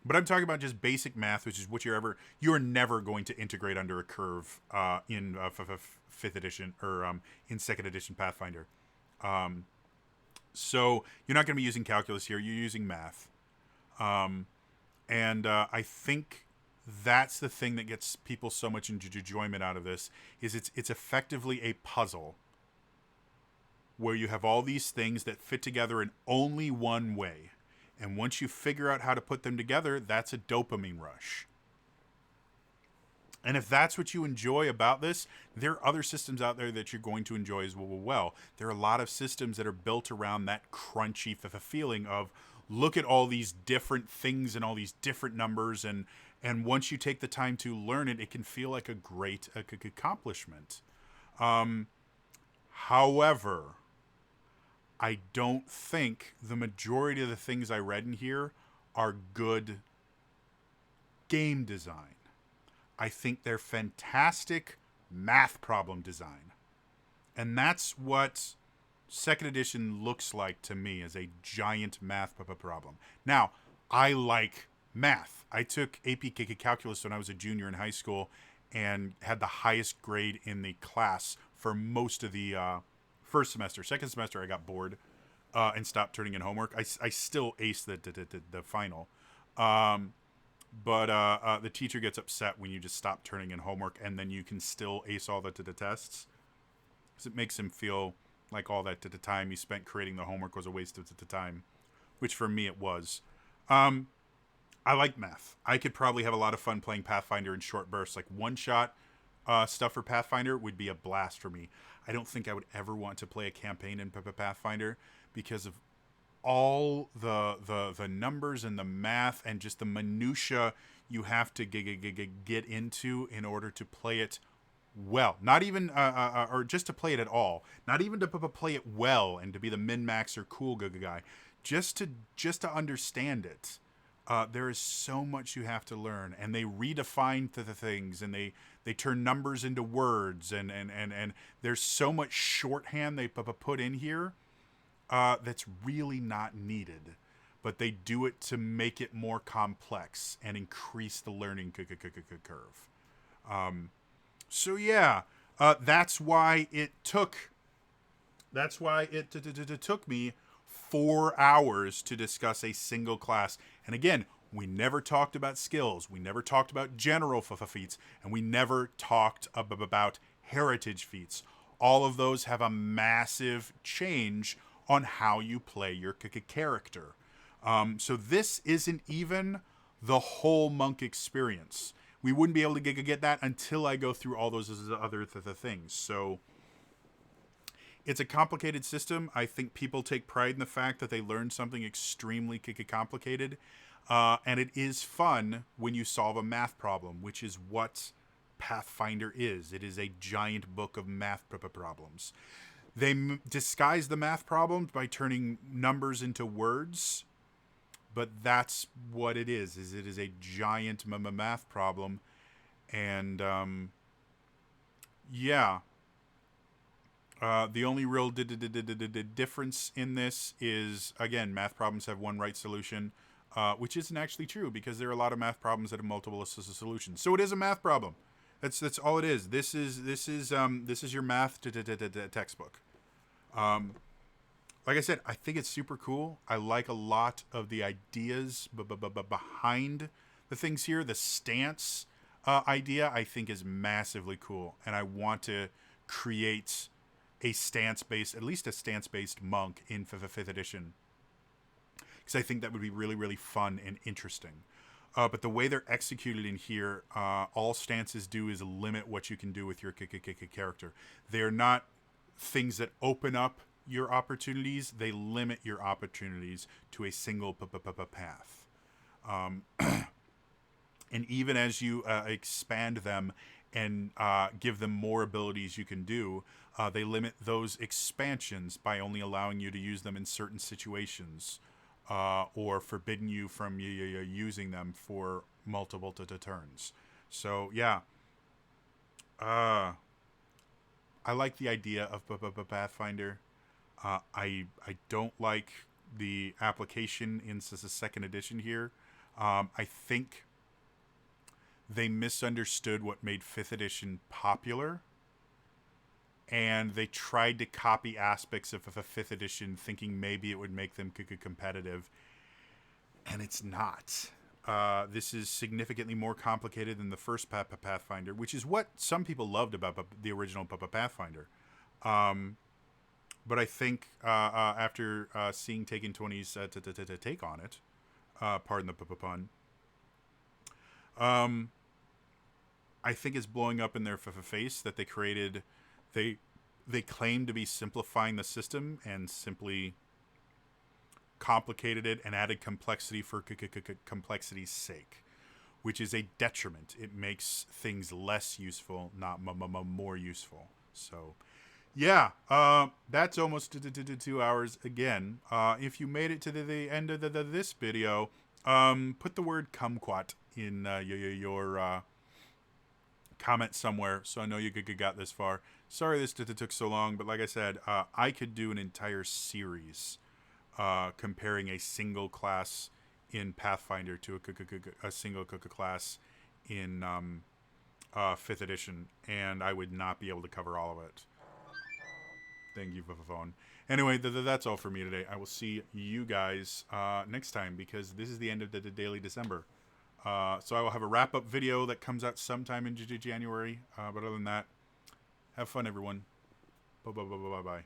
[SPEAKER 1] But I'm talking about just basic math, which is what you're never going to integrate under a curve in 5th edition or in 2nd edition Pathfinder. So you're not going to be using calculus here. You're using math. And I think that's the thing that gets people so much enjoyment out of this, is it's effectively a puzzle where you have all these things that fit together in only one way. And once you figure out how to put them together, that's a dopamine rush. And if that's what you enjoy about this, there are other systems out there that you're going to enjoy as well. There are a lot of systems that are built around that crunchy feeling of look at all these different things and all these different numbers, and once you take the time to learn it, it can feel like a great accomplishment. However, I don't think the majority of the things I read in here are good game design. I think they're fantastic math problem design. And that's what second edition looks like to me, as a giant math problem. Now, I like math. I took AP Calculus when I was a junior in high school and had the highest grade in the class for most of the first semester. Second semester, I got bored and stopped turning in homework. I still aced the final. But the teacher gets upset when you just stop turning in homework and then you can still ace all the tests. Because it makes him feel like all that time he spent creating the homework was a waste of the time, which for me it was. I like math. I could probably have a lot of fun playing Pathfinder in short bursts. Like one-shot stuff for Pathfinder would be a blast for me. I don't think I would ever want to play a campaign in Pathfinder because of all the numbers and the math and just the minutia you have to get into in order to play it well. Not even or just to play it at all. Not even to play it well and to be the min-max or cool guy. Just to understand it. There is so much you have to learn, and they redefine the things, and they turn numbers into words, and there's so much shorthand they put in here that's really not needed, but they do it to make it more complex and increase the learning curve. So yeah, that's why it took me 4 hours to discuss a single class. And again, we never talked about skills, we never talked about general feats, and we never talked about heritage feats. All of those have a massive change on how you play your character. So this isn't even the whole monk experience. We wouldn't be able to get that until I go through all those other things. So it's a complicated system. I think people take pride in the fact that they learned something extremely complicated. And it is fun when you solve a math problem, which is what Pathfinder is. It is a giant book of math problems. They disguise the math problems by turning numbers into words, but that's what it is it is a giant math problem. And yeah, the only real difference in this is, again, math problems have one right solution, which isn't actually true, because there are a lot of math problems that have multiple solutions. So it is a math problem. That's all it is. This is your math textbook. Like I said, I think it's super cool. I like a lot of the ideas behind the things here. The stance idea, I think, is massively cool, and I want to create at least a stance-based monk in 5th edition, because I think that would be really, really fun and interesting. But the way they're executed in here, all stances do is limit what you can do with your character. They're not things that open up your opportunities. They limit your opportunities to a single path. And even as you expand them and give them more abilities you can do, they limit those expansions by only allowing you to use them in certain situations, or forbidden you from using them for multiple turns. So yeah, I like the idea of Pathfinder. I don't like the application in the second edition here. I think they misunderstood what made 5th edition popular, and they tried to copy aspects of a 5th edition, thinking maybe it would make them competitive, and it's not. This is significantly more complicated than the first Pathfinder, which is what some people loved about the original Pathfinder. But I think after seeing Taken 20's take on it, pardon the pun, I think is blowing up in their face that they created. They claim to be simplifying the system and simply complicated it and added complexity for complexity's sake, which is a detriment. It makes things less useful, not more useful. So, yeah, that's almost 2 hours again. If you made it to the end of this video, put the word kumquat in your comment somewhere so I know you got this far. Sorry this took so long, but like I said, I could do an entire series comparing a single class in Pathfinder to a single class in 5th edition, and I would not be able to cover all of it. Thank you for the phone. Anyway, that's all for me today. I will see you guys next time, because this is the end of the Daily December. So I will have a wrap-up video that comes out sometime in January. But other than that, have fun, everyone. Bye-bye.